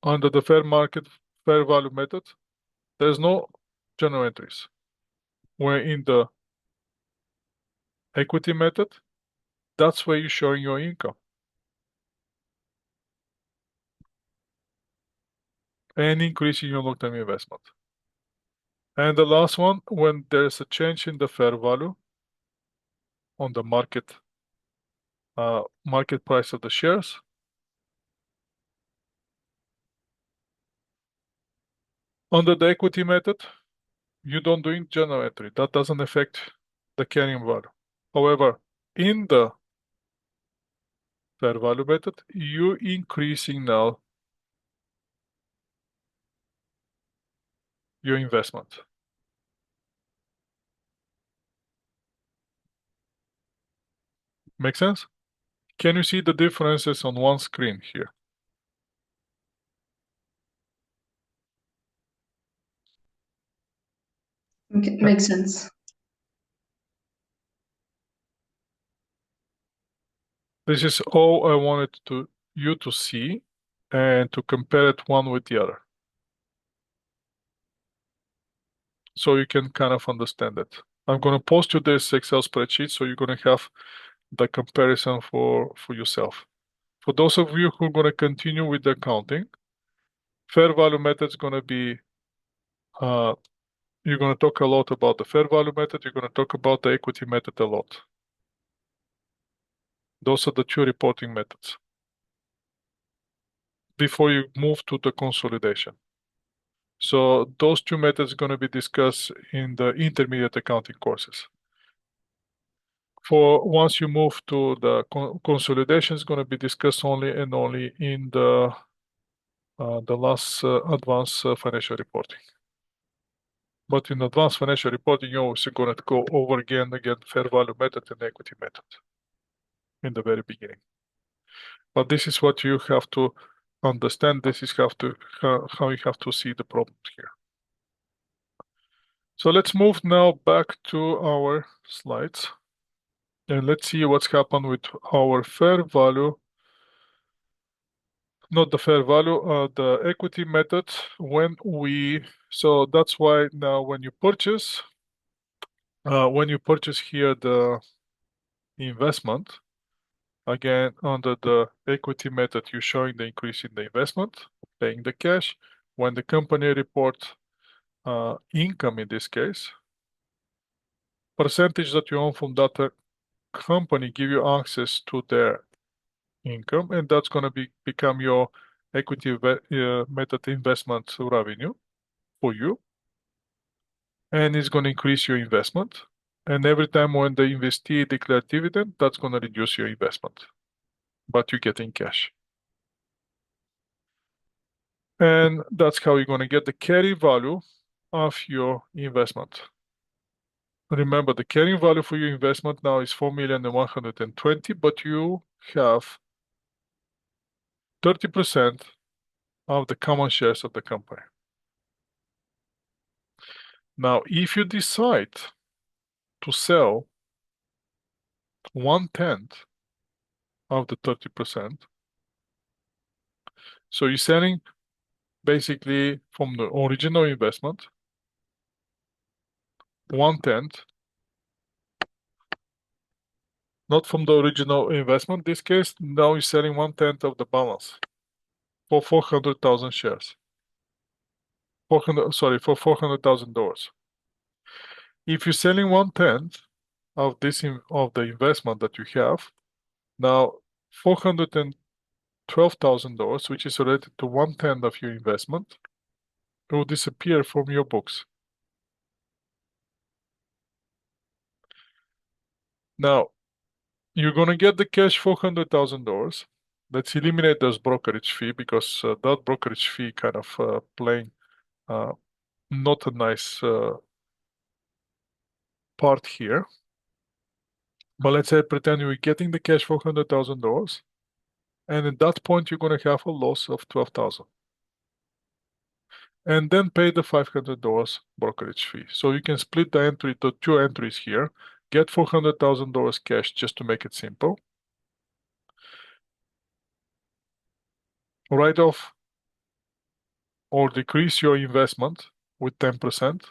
under the fair value method, there's no journal entries. Where in the equity method, that's where you're showing your income. And increasing your long-term investment. And the last one, when there's a change in the fair value on the market price of the shares. Under the equity method, you don't do journal entry. That doesn't affect the carrying value. However, in the fair value method, you're increasing now your investment. Make sense? Can you see the differences on one screen here? Okay, makes sense. This is all I wanted you to see and to compare it one with the other. So you can kind of understand it. I'm going to post you this Excel spreadsheet so you're going to have the comparison for yourself. For those of you who are going to continue with the accounting, fair value method is going to be, you're going to talk a lot about the fair value method. You're going to talk about the equity method a lot. Those are the two reporting methods before you move to the consolidation. So those two methods are going to be discussed in the intermediate accounting courses. For once you move to the consolidation, is going to be discussed only and only in the last advanced financial reporting. But in advanced financial reporting, you're also going to go over again fair value method and equity method in the very beginning. But this is what you have to understand. This is how you have to see the problems here. So let's move now back to our slides. And let's see what's happened with our fair value, not the fair value, the equity method so that's why now when you purchase here the investment, again, under the equity method, you're showing the increase in the investment, paying the cash. When the company reports income in this case, percentage that you own from that company give you access to their income, and that's going to become your equity method investment revenue for you, and it's going to increase your investment. And every time when the investee declare dividend, that's going to reduce your investment, but you get in cash. And that's how you're going to get the carry value of your investment. Remember, the carrying value for your investment now is 4,120,000, but you have 30% of the common shares of the company. Now, if you decide to sell 1/10 of the 30%, so you're selling basically from the original investment 1/10, not from the original investment. In this case, now you're selling 1/10 of the balance for 400,000 shares. For $400,000. If you're selling 1/10 of the investment that you have, now $412,000, which is related to 1/10 of your investment, will disappear from your books. Now, you're gonna get the cash $400,000. Let's eliminate those brokerage fee because that brokerage fee kind of playing not a nice part here. But let's say pretend you're getting the cash $400,000, and at that point you're gonna have a loss of $12,000. And then pay the $500 brokerage fee. So you can split the entry to two entries here, get $400,000 cash just to make it simple. Write off or decrease your investment with 10%.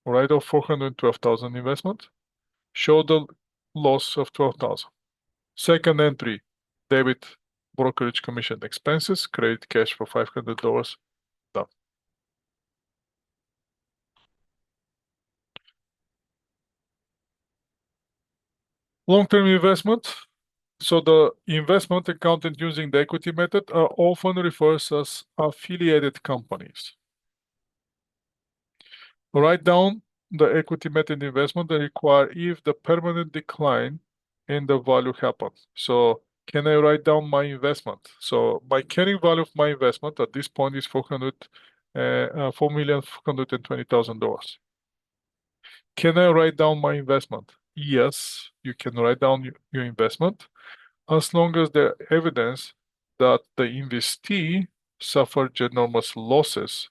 Write off 412,000 investment. Show the loss of 12,000. Second entry, debit brokerage commission expenses, credit cash for $500. Done. Long-term investment. So the investment accounted using the equity method are often referred as affiliated companies. Write down the equity method investment that require if the permanent decline in the value happens. So can I write down my investment? So my carrying value of my investment at this point is $4,420,000. Can I write down my investment? Yes, you can write down your investment as long as there evidence that the investee suffered enormous losses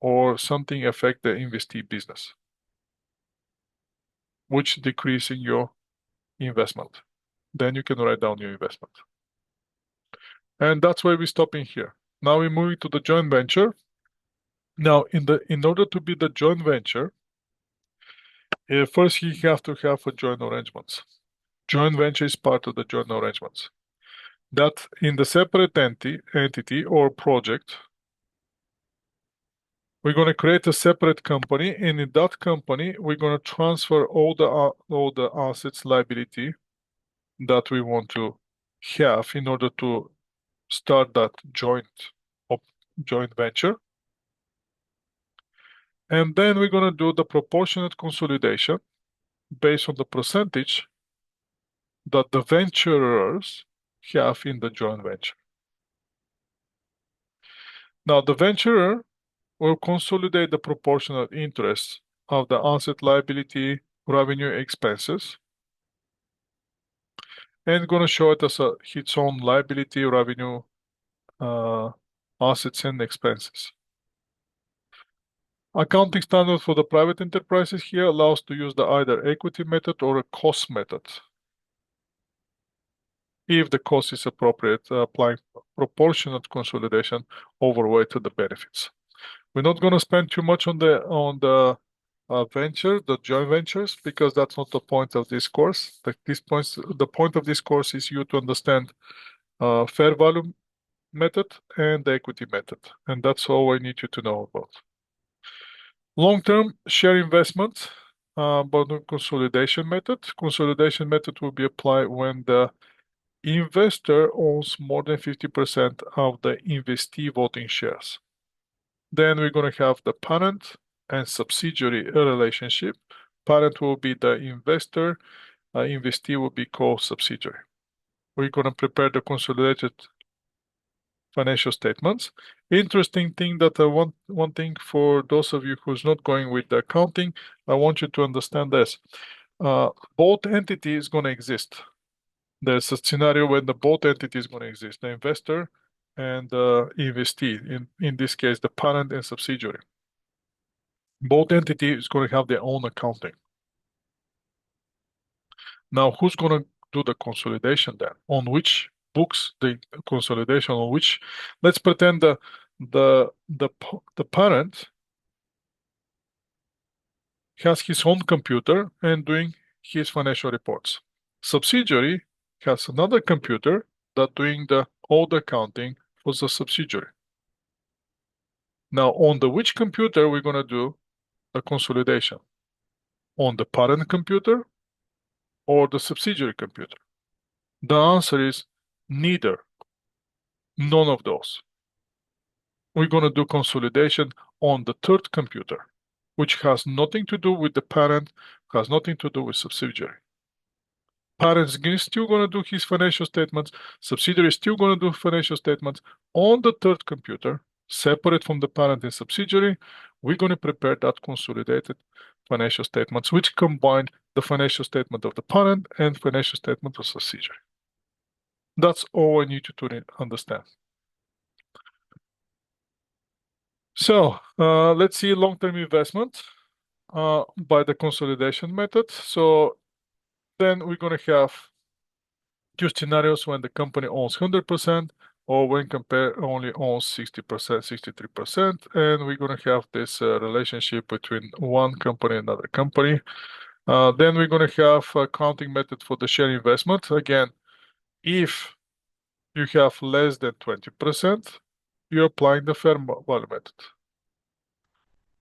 or something affect the investee business, which decrease in your investment. Then you can write down your investment. And that's why we stop in here. Now we're moving to the joint venture. Now, in order to be the joint venture, first you have to have a joint arrangements. Joint venture is part of the joint arrangements. That in the separate entity or project, we're going to create a separate company, and in that company, we're going to transfer all the assets, liability that we want to have in order to start that joint venture. And then we're going to do the proportionate consolidation based on the percentage that the venturers have in the joint venture. Now, the venturer will consolidate the proportional interest of the asset, liability, revenue, expenses, and going to show it as its own liability, revenue, assets, and expenses. Accounting standard for the private enterprises here allows to use the either equity method or a cost method. If the cost is appropriate, applying proportionate consolidation overweight to the benefits. We're not going to spend too much on the joint ventures, because that's not the point of this course. The point of this course is you to understand fair value method and the equity method, and that's all I need you to know about. Long-term share investment, but the consolidation method. Consolidation method will be applied when the investor owns more than 50% of the investee voting shares. Then we're going to have the parent and subsidiary relationship. Parent will be the investor, investee will be co-subsidiary. We're going to prepare the consolidated financial statements. Interesting thing that one thing for those of you who's not going with the accounting, I want you to understand this. Both entities going to exist. There's a scenario when the both entities going to exist, the investor and the investee, in this case, the parent and subsidiary. Both entities is going to have their own accounting. Now, who's going to do the consolidation then? On which books the consolidation? On which? Let's pretend the parent has his own computer and doing his financial reports. Subsidiary has another computer that doing all the accounting for the subsidiary. Now, on which computer we're going to do the consolidation? On the parent computer or the subsidiary computer? The answer is neither. None of those. We're going to do consolidation on the third computer, which has nothing to do with the parent, has nothing to do with subsidiary. Parent is still going to do his financial statements. Subsidiary is still going to do financial statements. On the third computer, separate from the parent and subsidiary, we're going to prepare that consolidated financial statements, which combine the financial statement of the parent and financial statement of subsidiary. That's all I need you to understand. So let's see long-term investment by the consolidation method. So then we're going to have two scenarios when the company owns 100% or when compare only owns 60%, 63%. And we're going to have this relationship between one company and another company. Then we're going to have a counting method for the share investment. Again, if you have less than 20%, you're applying the fair value method.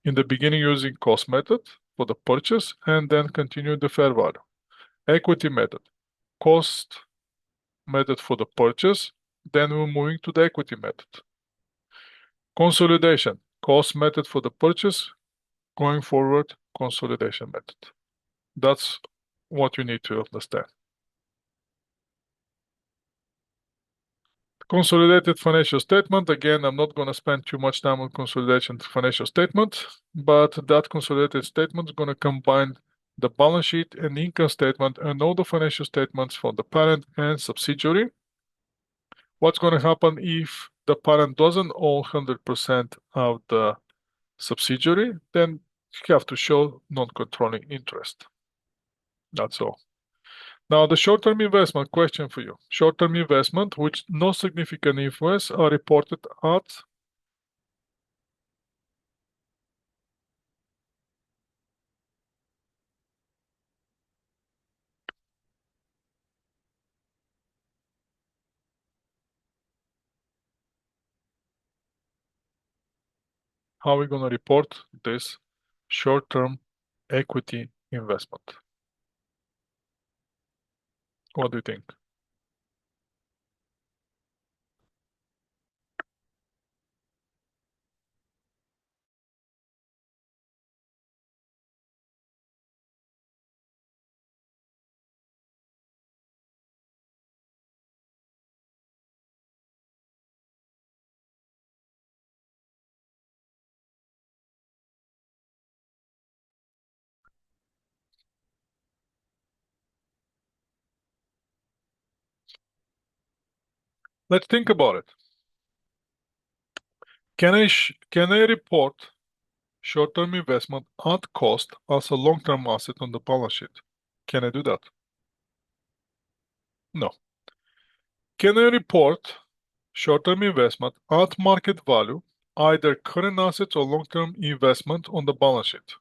In the beginning, using cost method for the purchase, and then continue the fair value. Equity method, cost method for the purchase, then we're moving to the equity method. Consolidation, cost method for the purchase, going forward, consolidation method. That's what you need to understand. Consolidated financial statement. Again, I'm not going to spend too much time on consolidation financial statement, but that consolidated statement is going to combine the balance sheet and income statement and all the financial statements for the parent and subsidiary. What's going to happen if the parent doesn't own 100% of the subsidiary? Then you have to show non-controlling interest. That's all. Now, the short-term investment question for you. Short-term investment, which no significant influence, are reported at how we're going to report this short-term equity investment. What do you think? Let's think about it. Can I report short-term investment at cost as a long-term asset on the balance sheet? Can I do that? No. Can I report short-term investment at market value, either current assets or long-term investment on the balance sheet?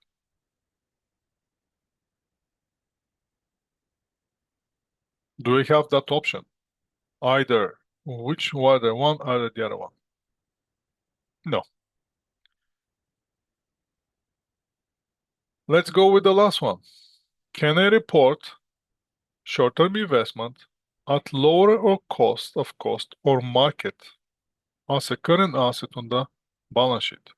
Do we have that option? Either one, either the other one? No. Let's go with the last one. Can I report short-term investment at lower or cost or market as a current asset on the balance sheet?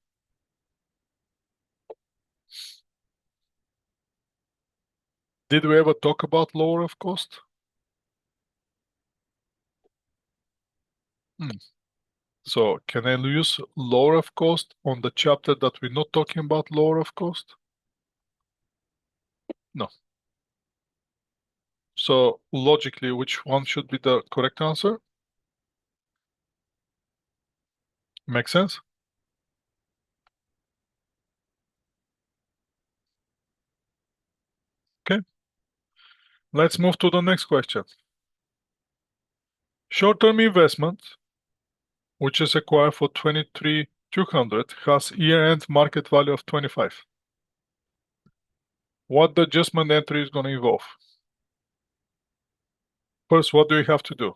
Did we ever talk about lower of cost? So can I use lower of cost on the chapter that we're not talking about lower of cost? No. So logically, which one should be the correct answer? Make sense? Okay. Let's move to the next question. Short-term investment, which is acquired for 23,200, has year-end market value of 25. What the adjustment entry is going to involve? First, what do we have to do?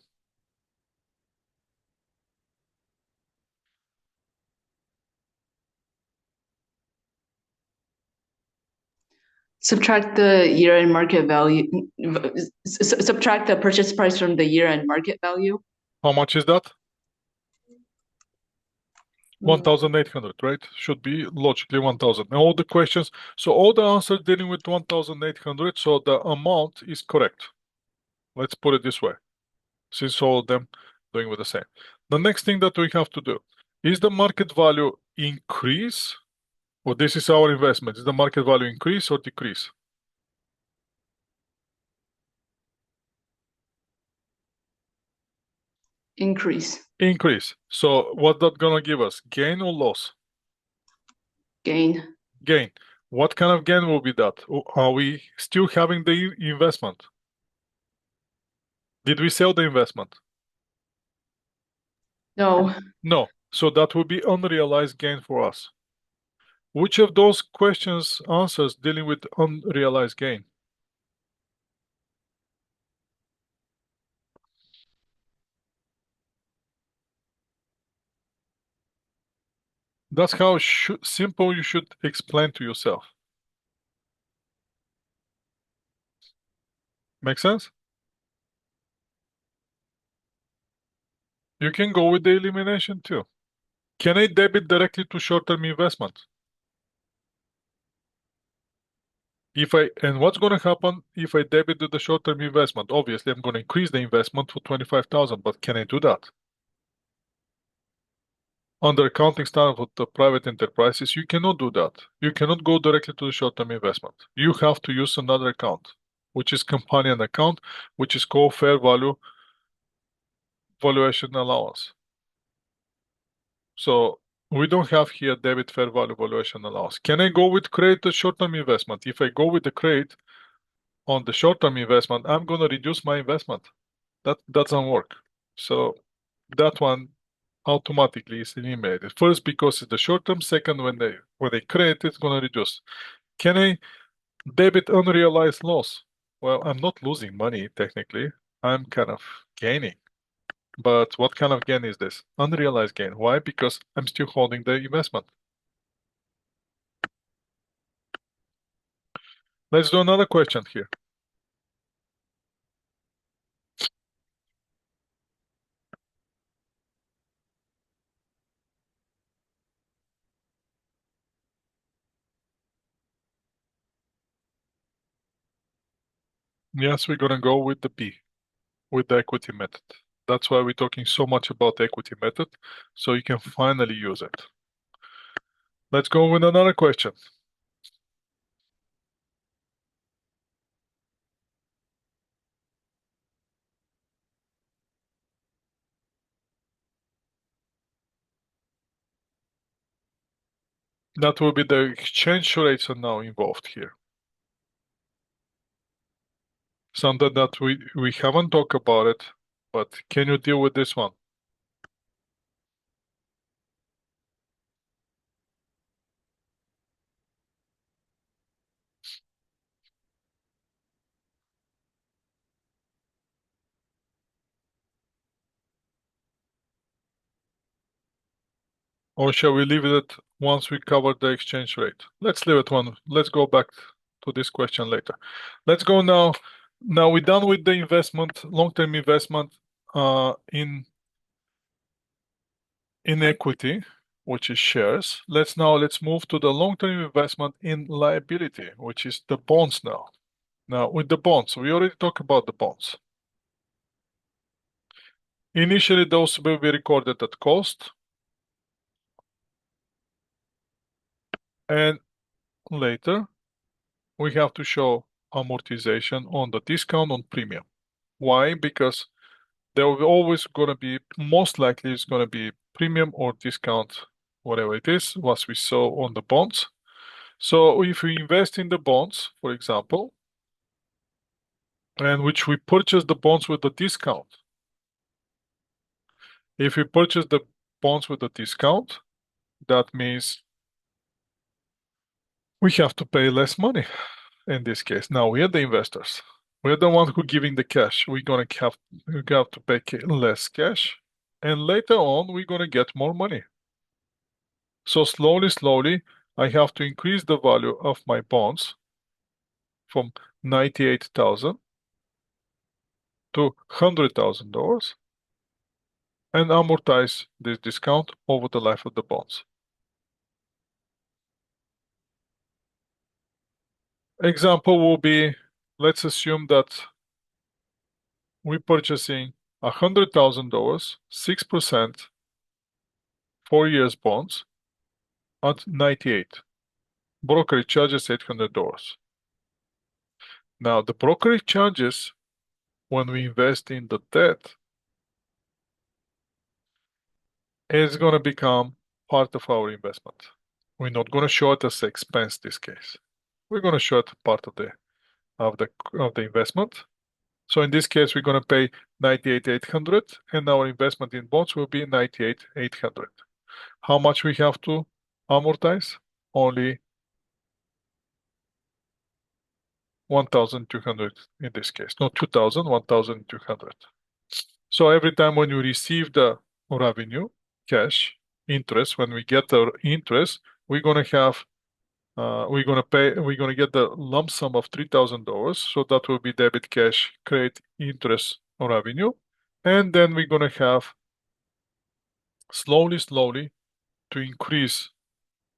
Subtract the year-end market value. Subtract the purchase price from the year-end market value. How much is that? 1,800, right? Should be logically 1,000. And all the questions, so all the answers dealing with 1,800, so the amount is correct. Let's put it this way, since all of them doing with the same. The next thing that we have to do, is the market value increase, or this is our investment, is the market value increase or decrease? Increase. Increase. So what that gonna give us? Gain or loss? Gain. Gain. What kind of gain will be that? Are we still having the investment? Did we sell the investment? No. No. So that will be unrealized gain for us. Which of those questions answers dealing with unrealized gain? That's how simple you should explain to yourself. Make sense? You can go with the elimination too. Can I debit directly to short-term investment? And what's going to happen if I debit to the short-term investment? Obviously, I'm going to increase the investment for 25,000, but can I do that? under accounting standard for the private enterprises, you cannot do that. You cannot go directly to the short-term investment. You have to use another account, which is companion account, which is called fair value valuation allowance. So we don't have here debit fair value valuation allowance. Can I go with credit to short-term investment? If I go with the credit on the short-term investment, I'm going to reduce my investment. That doesn't work. So that one automatically is eliminated. First, because it's the short-term. Second, when they credit, it's going to reduce. Can I debit unrealized loss? Well, I'm not losing money technically. I'm kind of gaining. But what kind of gain is this? Unrealized gain. Why? Because I'm still holding the investment. Let's do another question here. Yes, we're gonna go with the B, with the equity method. That's why we're talking so much about the equity method, so you can finally use it. Let's go with another question. That will be the exchange rates are now involved here. Something that we haven't talked about it, but can you deal with this one? Or shall we leave it once we cover the exchange rate? Let's leave it one. Let's go back to this question later. Let's go now. Now we're done with the investment, long-term investment in equity, which is shares. Let's move to the long-term investment in liability, which is the bonds now. Now with the bonds, we already talked about the bonds. Initially, those will be recorded at cost. And later, we have to show amortization on the discount on premium. Why? Because there will always going to be, most likely it's going to be premium or discount, whatever it is, what we saw on the bonds. So if we invest in the bonds, for example, and which we purchase the bonds with the discount. If we purchase the bonds with a discount, that means we have to pay less money in this case. Now we are the investors. We're the ones who giving the cash. We have to pay less cash, and later on we're gonna get more money. So slowly, I have to increase the value of my bonds from 98,000 to $100,000 and amortize this discount over the life of the bonds. Example will be, let's assume that we're purchasing $100,000, 6%, 4 years bonds at 98. Brokerage charges $800. Now the brokerage charges when we invest in the debt is going to become part of our investment. We're not going to show it as expense this case. We're going to show it part of the investment. So in this case, we're going to pay 98,800 and our investment in bonds will be 98,800. How much we have to amortize? Only 1,200 in this case. Not 2,000, 1,200. So every time when you receive the revenue, cash, interest, when we get the interest, we're going to have we're gonna get the lump sum of $3,000. So that will be debit cash, credit, interest, or revenue. And then we're gonna have slowly to increase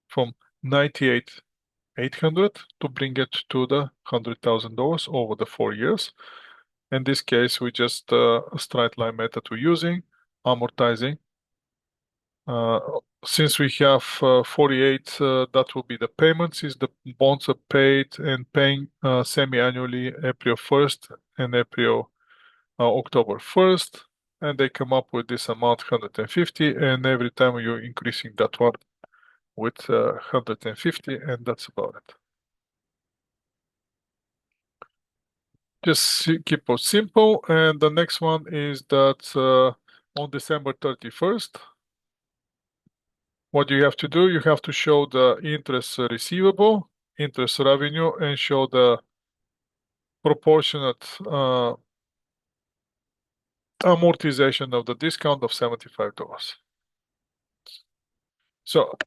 from 98,800 to bring it to the $100,000 over the 4 years. In this case, we just a straight line method we're using, amortizing Since we have 48, that will be the payments. Is the bonds are paid and paying semi-annually April 1st and April October 1st, and they come up with this amount 150, and every time you're increasing that one with 150, and that's about it. Just keep it simple. And the next one is that on December 31st, what you have to do, you have to show the interest receivable, interest revenue, and show the proportionate amortization of the discount of $75. So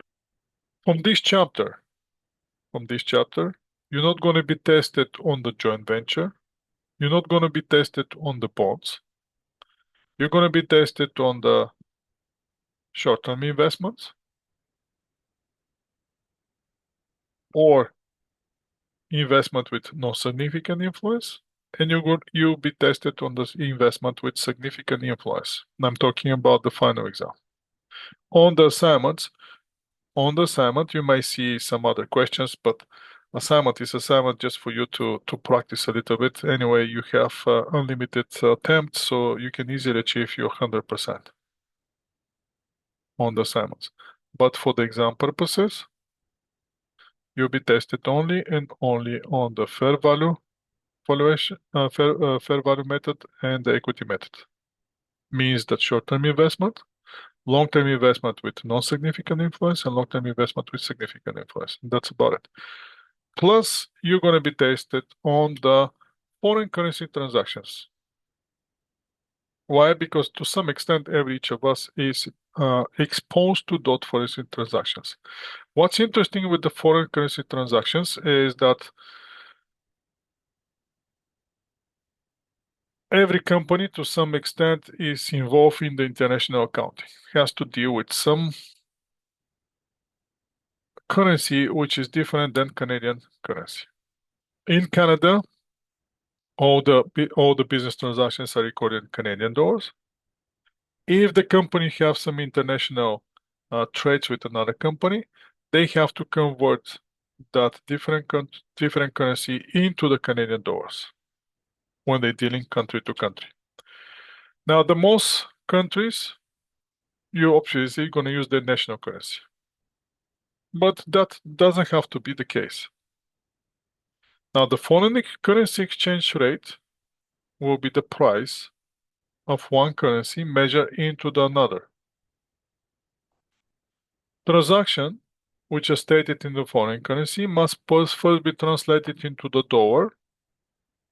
from this chapter, you're not going to be tested on the joint venture. You're not going to be tested on the bonds. You're going to be tested on the short-term investments or investment with no significant influence, and you'll be tested on the investment with significant influence. And I'm talking about the final exam. On the assignment, you may see some other questions, but assignment is assignment just for you to practice a little bit. Anyway, you have unlimited attempts, so you can easily achieve your 100% on the assignments. But for the exam purposes, you'll be tested only and only on the fair value valuation, fair value method and the equity method. Means that short-term investment, long-term investment with non-significant influence, and long-term investment with significant influence. That's about it. Plus, you're going to be tested on the foreign currency transactions. Why? Because to some extent, every each of us is exposed to those foreign transactions. What's interesting with the foreign currency transactions is that every company to some extent is involved in the international accounting. It has to deal with some currency which is different than Canadian currency. In Canada, all the business transactions are recorded in Canadian dollars. If the company have some international trades with another company, they have to convert that different currency into the Canadian dollars when they're dealing country to country. Now, the most countries, you're obviously going to use their national currency. But that doesn't have to be the case. Now, the foreign currency exchange rate will be the price of one currency measured into the another. Transaction, which is stated in the foreign currency, must first be translated into the dollar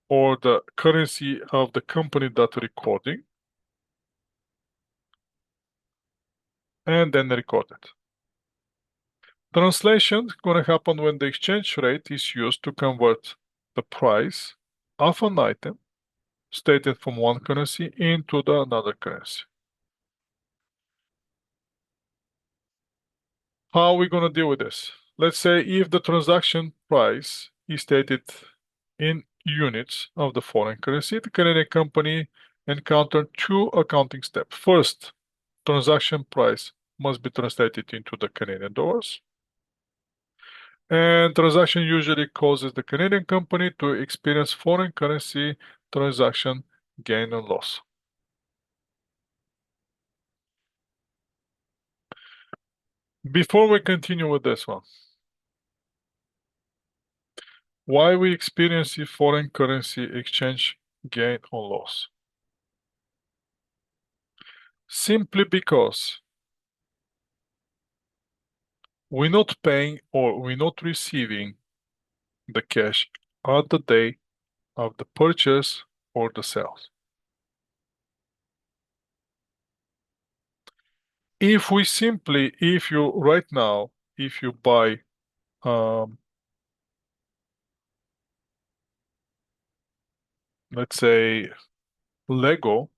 or the currency of the company that recording, and then recorded. Translation is going to happen when the exchange rate is used to convert the price of an item stated from one currency into the another currency. How are we going to deal with this? Let's say if the transaction price is stated in units of the foreign currency, the Canadian company encountered two accounting steps. First, transaction price must be translated into the Canadian dollars. And transaction usually causes the Canadian company to experience foreign currency transaction gain and loss. Before we continue with this one, why we experience a foreign currency exchange gain or loss? Simply because we're not paying or we're not receiving the cash at the day of the purchase or the sales. If you right now, if you buy let's say Lego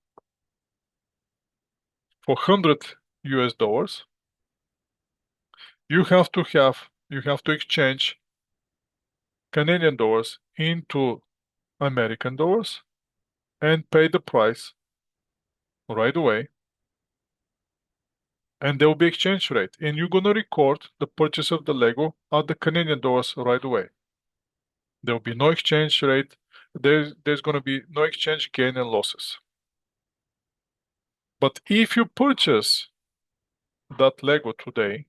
for $100, you have to exchange Canadian dollars into American dollars and pay the price right away. And there will be exchange rate. And you're going to record the purchase of the Lego at the Canadian dollars right away. There will be no exchange rate. There's going to be no exchange gain and losses. But if you purchase that Lego today,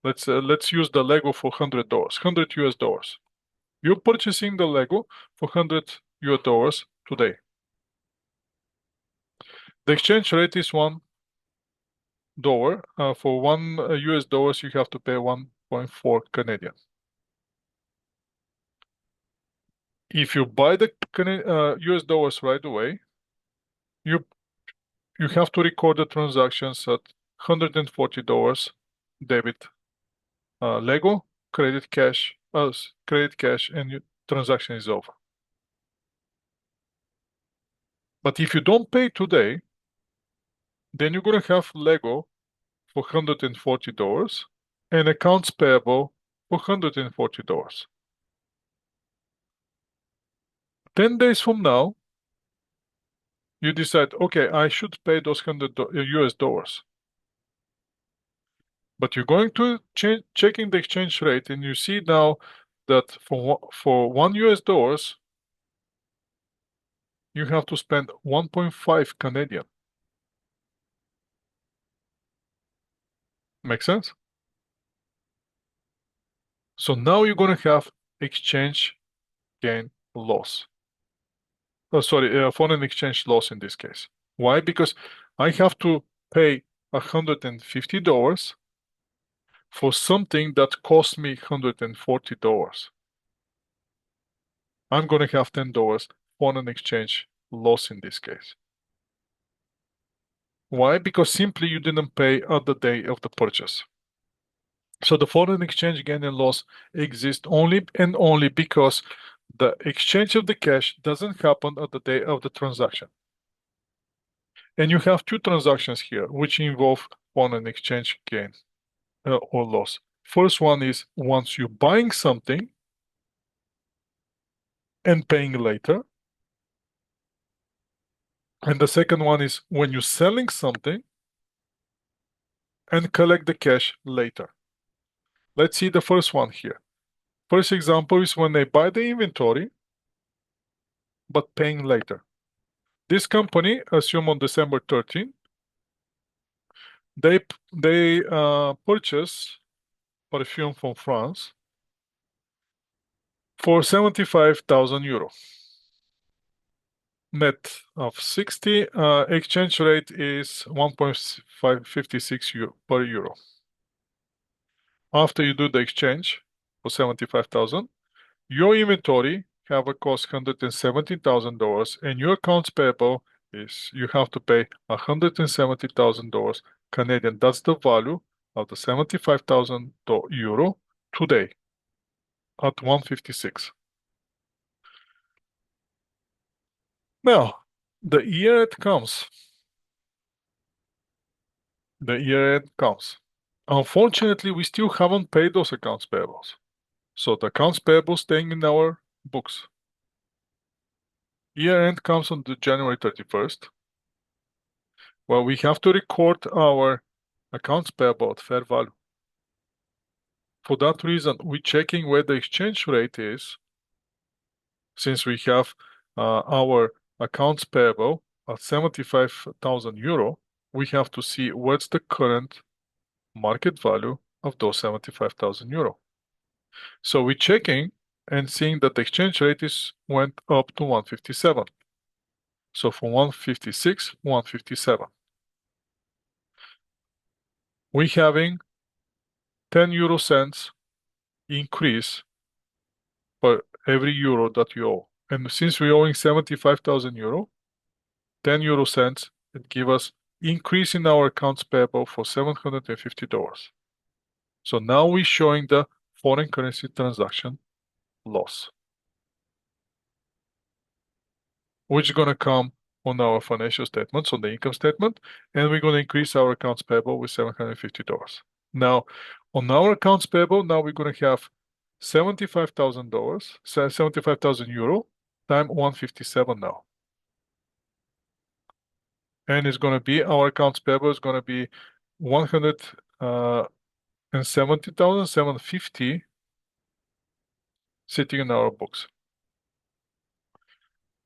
let's use the Lego for $100, 100 US dollars. You're purchasing the Lego for 100 US dollars today. The exchange rate is $1. For $1 US dollars, you have to pay 1.4 Canadian. If you buy the US dollars right away, you have to record the transactions at $140 debit Lego, credit cash, and your transaction is over. But if you don't pay today, then you're gonna have Lego for $140 and accounts payable for $140. 10 days from now, you decide, okay, I should pay those US dollars. But you're going to checking the exchange rate, and you see now that for $1 US, you have to spend 1.5 Canadian. Make sense? So now you're going to have exchange gain loss. Oh, sorry, foreign exchange loss in this case. Why? Because I have to pay $150 for something that cost me $140. I'm going to have $10 foreign exchange loss in this case. Why? Because simply you didn't pay at the day of the purchase. So the foreign exchange gain and loss exists only and only because the exchange of the cash doesn't happen at the day of the transaction. And you have two transactions here, which involve foreign exchange gain or loss. First one is once you're buying something and paying later. And the second one is when you're selling something and collect the cash later. Let's see the first one here. First example is when they buy the inventory, but paying later. This company, assume on December 13, they purchase perfume from France for 75,000 euro. Net of 60, exchange rate is 1.56 euro per euro. After you do the exchange for 75,000, your inventory have a cost $170,000, and your accounts payable is you have to pay $170,000 Canadian. That's the value of the 75,000 euro today at 156. Now, the year it comes. The year end comes. Unfortunately, we still haven't paid those accounts payables. So the accounts payable staying in our books. Year end comes on the January 31st. Well, we have to record our accounts payable at fair value. For that reason, we're checking where the exchange rate is, since we have our accounts payable at 75,000 euro, we have to see what's the current market value of those 75,000 euro. So we're checking and seeing that the exchange rate went up to 157. So from 156, 157. We're having 10 euro cents increase for every euro that you owe. And since we're owing 75,000 euro, 10 euro cents, it gives us increase in our accounts payable for $750. So now we're showing the foreign currency transaction loss, which is going to come on our financial statements, on the income statement, and we're going to increase our accounts payable with $750. Now, on our accounts payable, now we're going to have $75,000, 75,000 euro times 157 now. And it's going to be, our accounts payable is going to be 170,750 sitting in our books.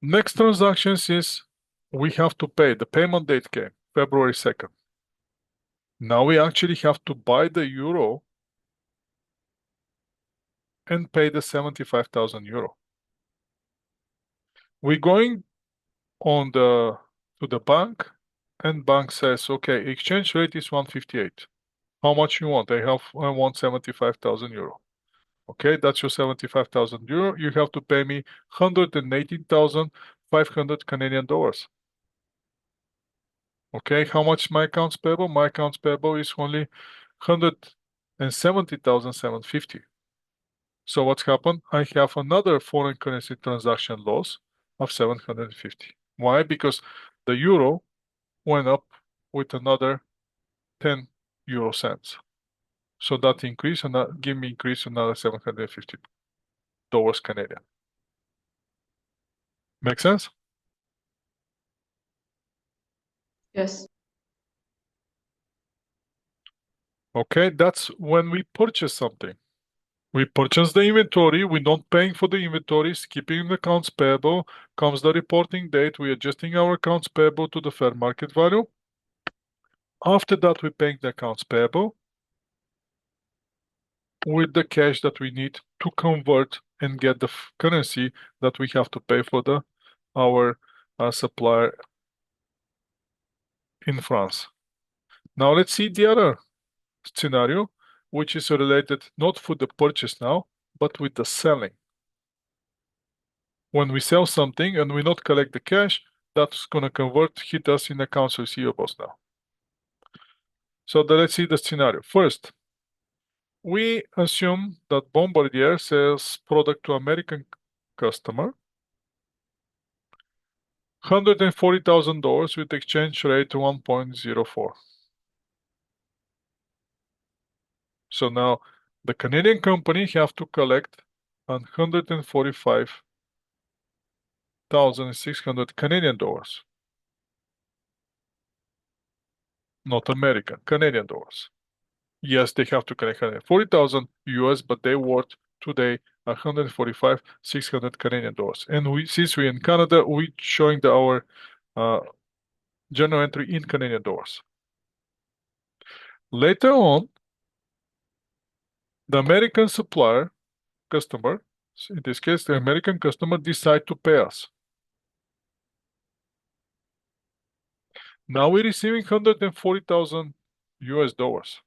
Next transactions is we have to pay. The payment date came February 2nd. Now we actually have to buy the euro and pay the 75,000 euro. We're going to the bank, and bank says, okay, exchange rate is 158. How much you want? I want 75,000 euro. Okay, that's your 75,000 euro. You have to pay me 118,500 Canadian dollars. Okay, how much my accounts payable? My accounts payable is only 170,750. So what's happened? I have another foreign currency transaction loss of 750. Why? Because the euro went up with another 10 euro cents. So that increase and that give me increase another $750 Canadian. Make sense? Yes. Okay, that's when we purchase something. We purchase the inventory, we're not paying for the inventory, skipping the accounts payable, comes the reporting date, we're adjusting our accounts payable to the fair market value. After that, we're paying the accounts payable with the cash that we need to convert and get the currency that we have to pay for our supplier in France. Now let's see the other scenario, which is related not for the purchase now, but with the selling. When we sell something and we not collect the cash, that's gonna hit us in accounts receivables now. So let's see the scenario. First, we assume that Bombardier sells product to American customer, $140,000 with exchange rate 1.04. So now the Canadian company have to collect 145,600 Canadian dollars. Not American, Canadian dollars. Yes, they have to collect 140,000 US, but they worth today 145,600 Canadian dollars. And since we're in Canada, we showing our journal entry in Canadian dollars. Later on, the American customer, in this case, the American customer decide to pay us. Now we're receiving 140,000 US dollars.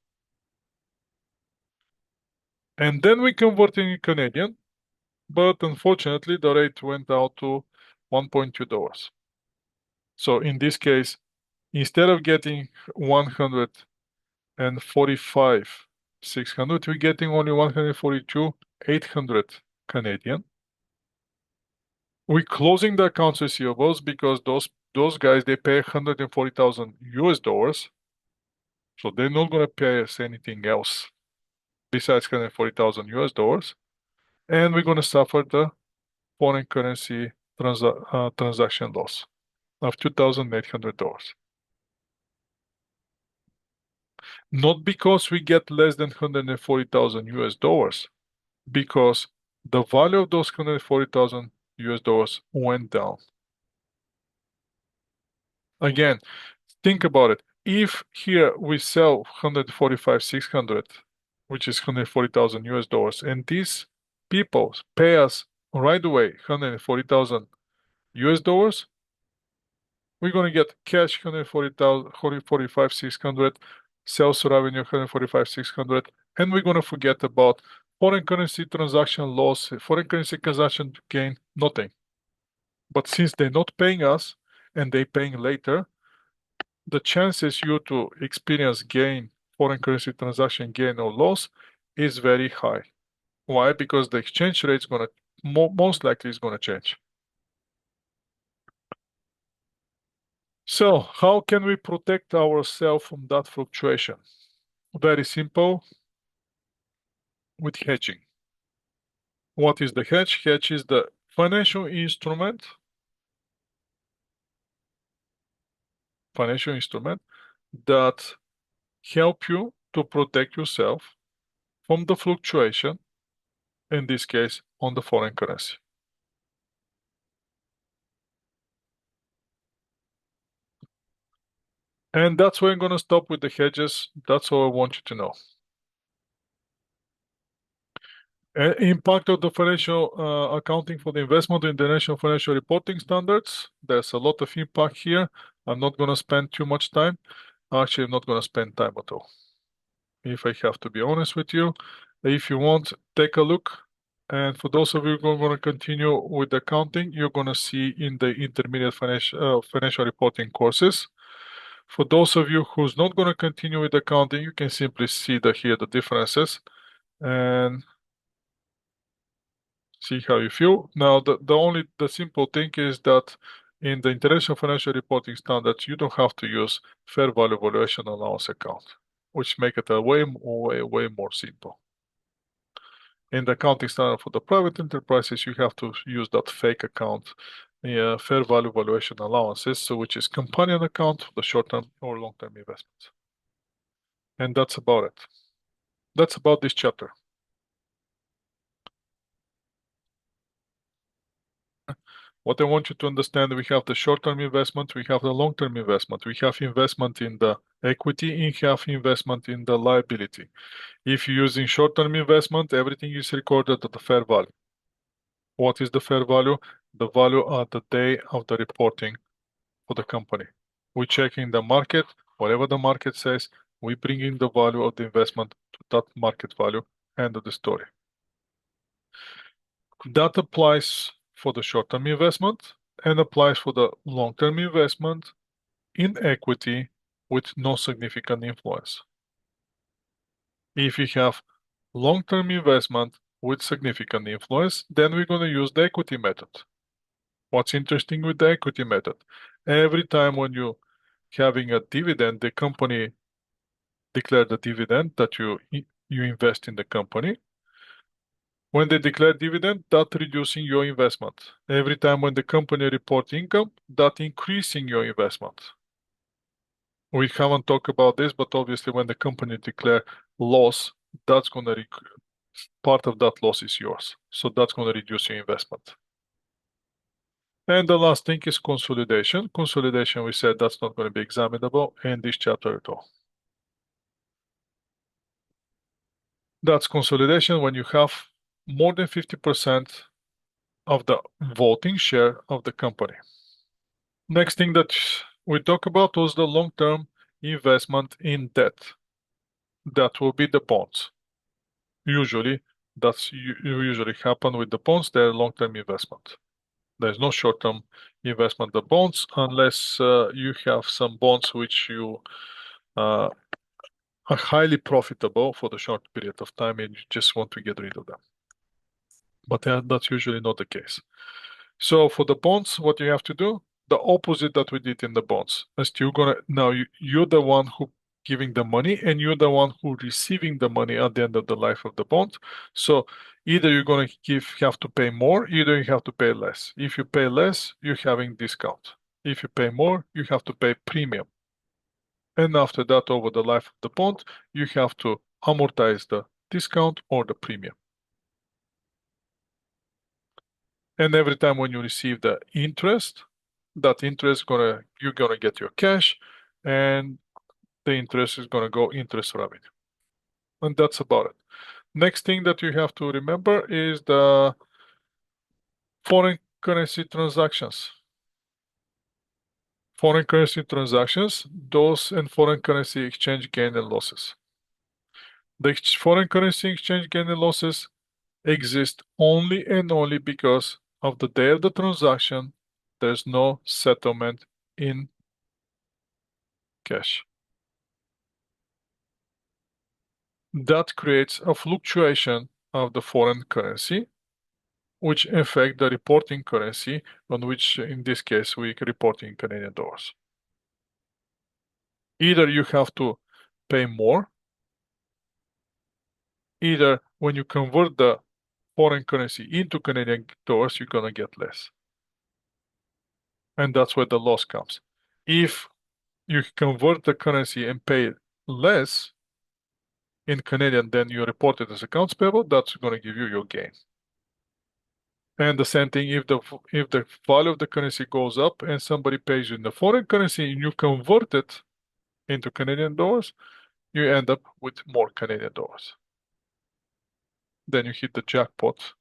And then we converting in Canadian, but unfortunately the rate went down to $1.2. So in this case, instead of getting 145,600, we're getting only 142,800 Canadian. We're closing the accounts receivables because those guys, they pay 140,000 US dollars. So they're not gonna pay us anything else besides 140,000 US dollars. And we're gonna suffer the foreign currency transaction loss of $2,800. Not because we get less than 140,000 US dollars, because the value of those 140,000 US dollars went down. Again, think about it. If here we sell 145,600, which is 140,000 US dollars, and these people pay us right away 140,000 US dollars, we're going to get cash 145,600, sales revenue 145,600, and we're going to forget about foreign currency transaction loss, foreign currency transaction gain, nothing. But since they're not paying us and they're paying later, the chances you to experience gain, foreign currency transaction gain or loss is very high. Why? Because the exchange rate is going to most likely is going to change. So how can we protect ourselves from that fluctuation? Very simple, with hedging. What is the hedge? Hedge is the financial instrument that help you to protect yourself from the fluctuation, in this case, on the foreign currency. And that's where I'm going to stop with the hedges. That's all I want you to know. Impact of the financial accounting for the investment in the national financial reporting standards. There's a lot of impact here. I'm not going to spend too much time. Actually, I'm not going to spend time at all. If I have to be honest with you, if you want, take a look. And for those of you who are going to continue with accounting, you're going to see in the intermediate financial reporting courses. For those of you who's not going to continue with accounting, you can simply see here the differences and see how you feel. Now, the simple thing is that in the International Financial Reporting Standards, you don't have to use fair value valuation allowance account, which make it a way more simple. In the accounting standard for the private enterprises, you have to use that fake account, fair value valuation allowances, so which is companion account for the short-term or long-term investments. And that's about it. That's about this chapter. What I want you to understand, we have the short-term investment, we have the long-term investment, we have investment in the equity, and have investment in the liability. If you're using short-term investment, everything is recorded at the fair value. What is the fair value? The value at the day of the reporting for the company. We check in the market, whatever the market says, we bring in the value of the investment to that market value, end of the story. That applies for the short-term investment and applies for the long-term investment in equity with no significant influence. If you have long-term investment with significant influence, then we're going to use the equity method. What's interesting with the equity method? Every time when you're having a dividend, the company declare the dividend that you invest in the company. When they declare dividend, that reducing your investment. Every time when the company report income, that increasing your investment. We haven't talked about this, but obviously when the company declare loss, that's gonna part of that loss is yours. So that's gonna reduce your investment. And the last thing is consolidation. Consolidation, we said that's not going to be examinable in this chapter at all. That's consolidation when you have more than 50% of the voting share of the company. Next thing that we talk about was the long-term investment in debt. That will be the bonds. Usually, that's usually happen with the bonds, they're long-term investment. There's no short-term investment the bonds unless you have some bonds which you are highly profitable for the short period of time and you just want to get rid of them. But that's usually not the case. So for the bonds, what you have to do, the opposite that we did in the bonds. Now you're the one who giving the money and you're the one who receiving the money at the end of the life of the bond. So either you're gonna have to pay more, either you have to pay less. If you pay less, you're having discount. If you pay more, you have to pay premium. And after that, over the life of the bond, you have to amortize the discount or the premium. And every time when you receive the interest, that interest you're gonna get your cash, and the interest is gonna go interest revenue. And that's about it. Next thing that you have to remember is the foreign currency transactions. Foreign currency transactions, those and foreign currency exchange gain and losses. The foreign currency exchange gain and losses exist only and only because of the day of the transaction, there's no settlement in cash. That creates a fluctuation of the foreign currency, which affect the reporting currency, on which in this case we report in Canadian dollars. Either you have to pay more, either when you convert the foreign currency into Canadian dollars, you're gonna get less. And that's where the loss comes. If you convert the currency and pay less in Canadian than you reported as accounts payable, that's going to give you your gain. And the same thing, if the value of the currency goes up and somebody pays you in the foreign currency and you convert it into Canadian dollars, you end up with more Canadian dollars. Then you hit the jackpot.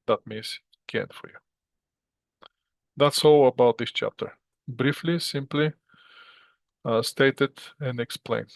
That means gain for you. That's all about this chapter. Briefly, simply stated and explained.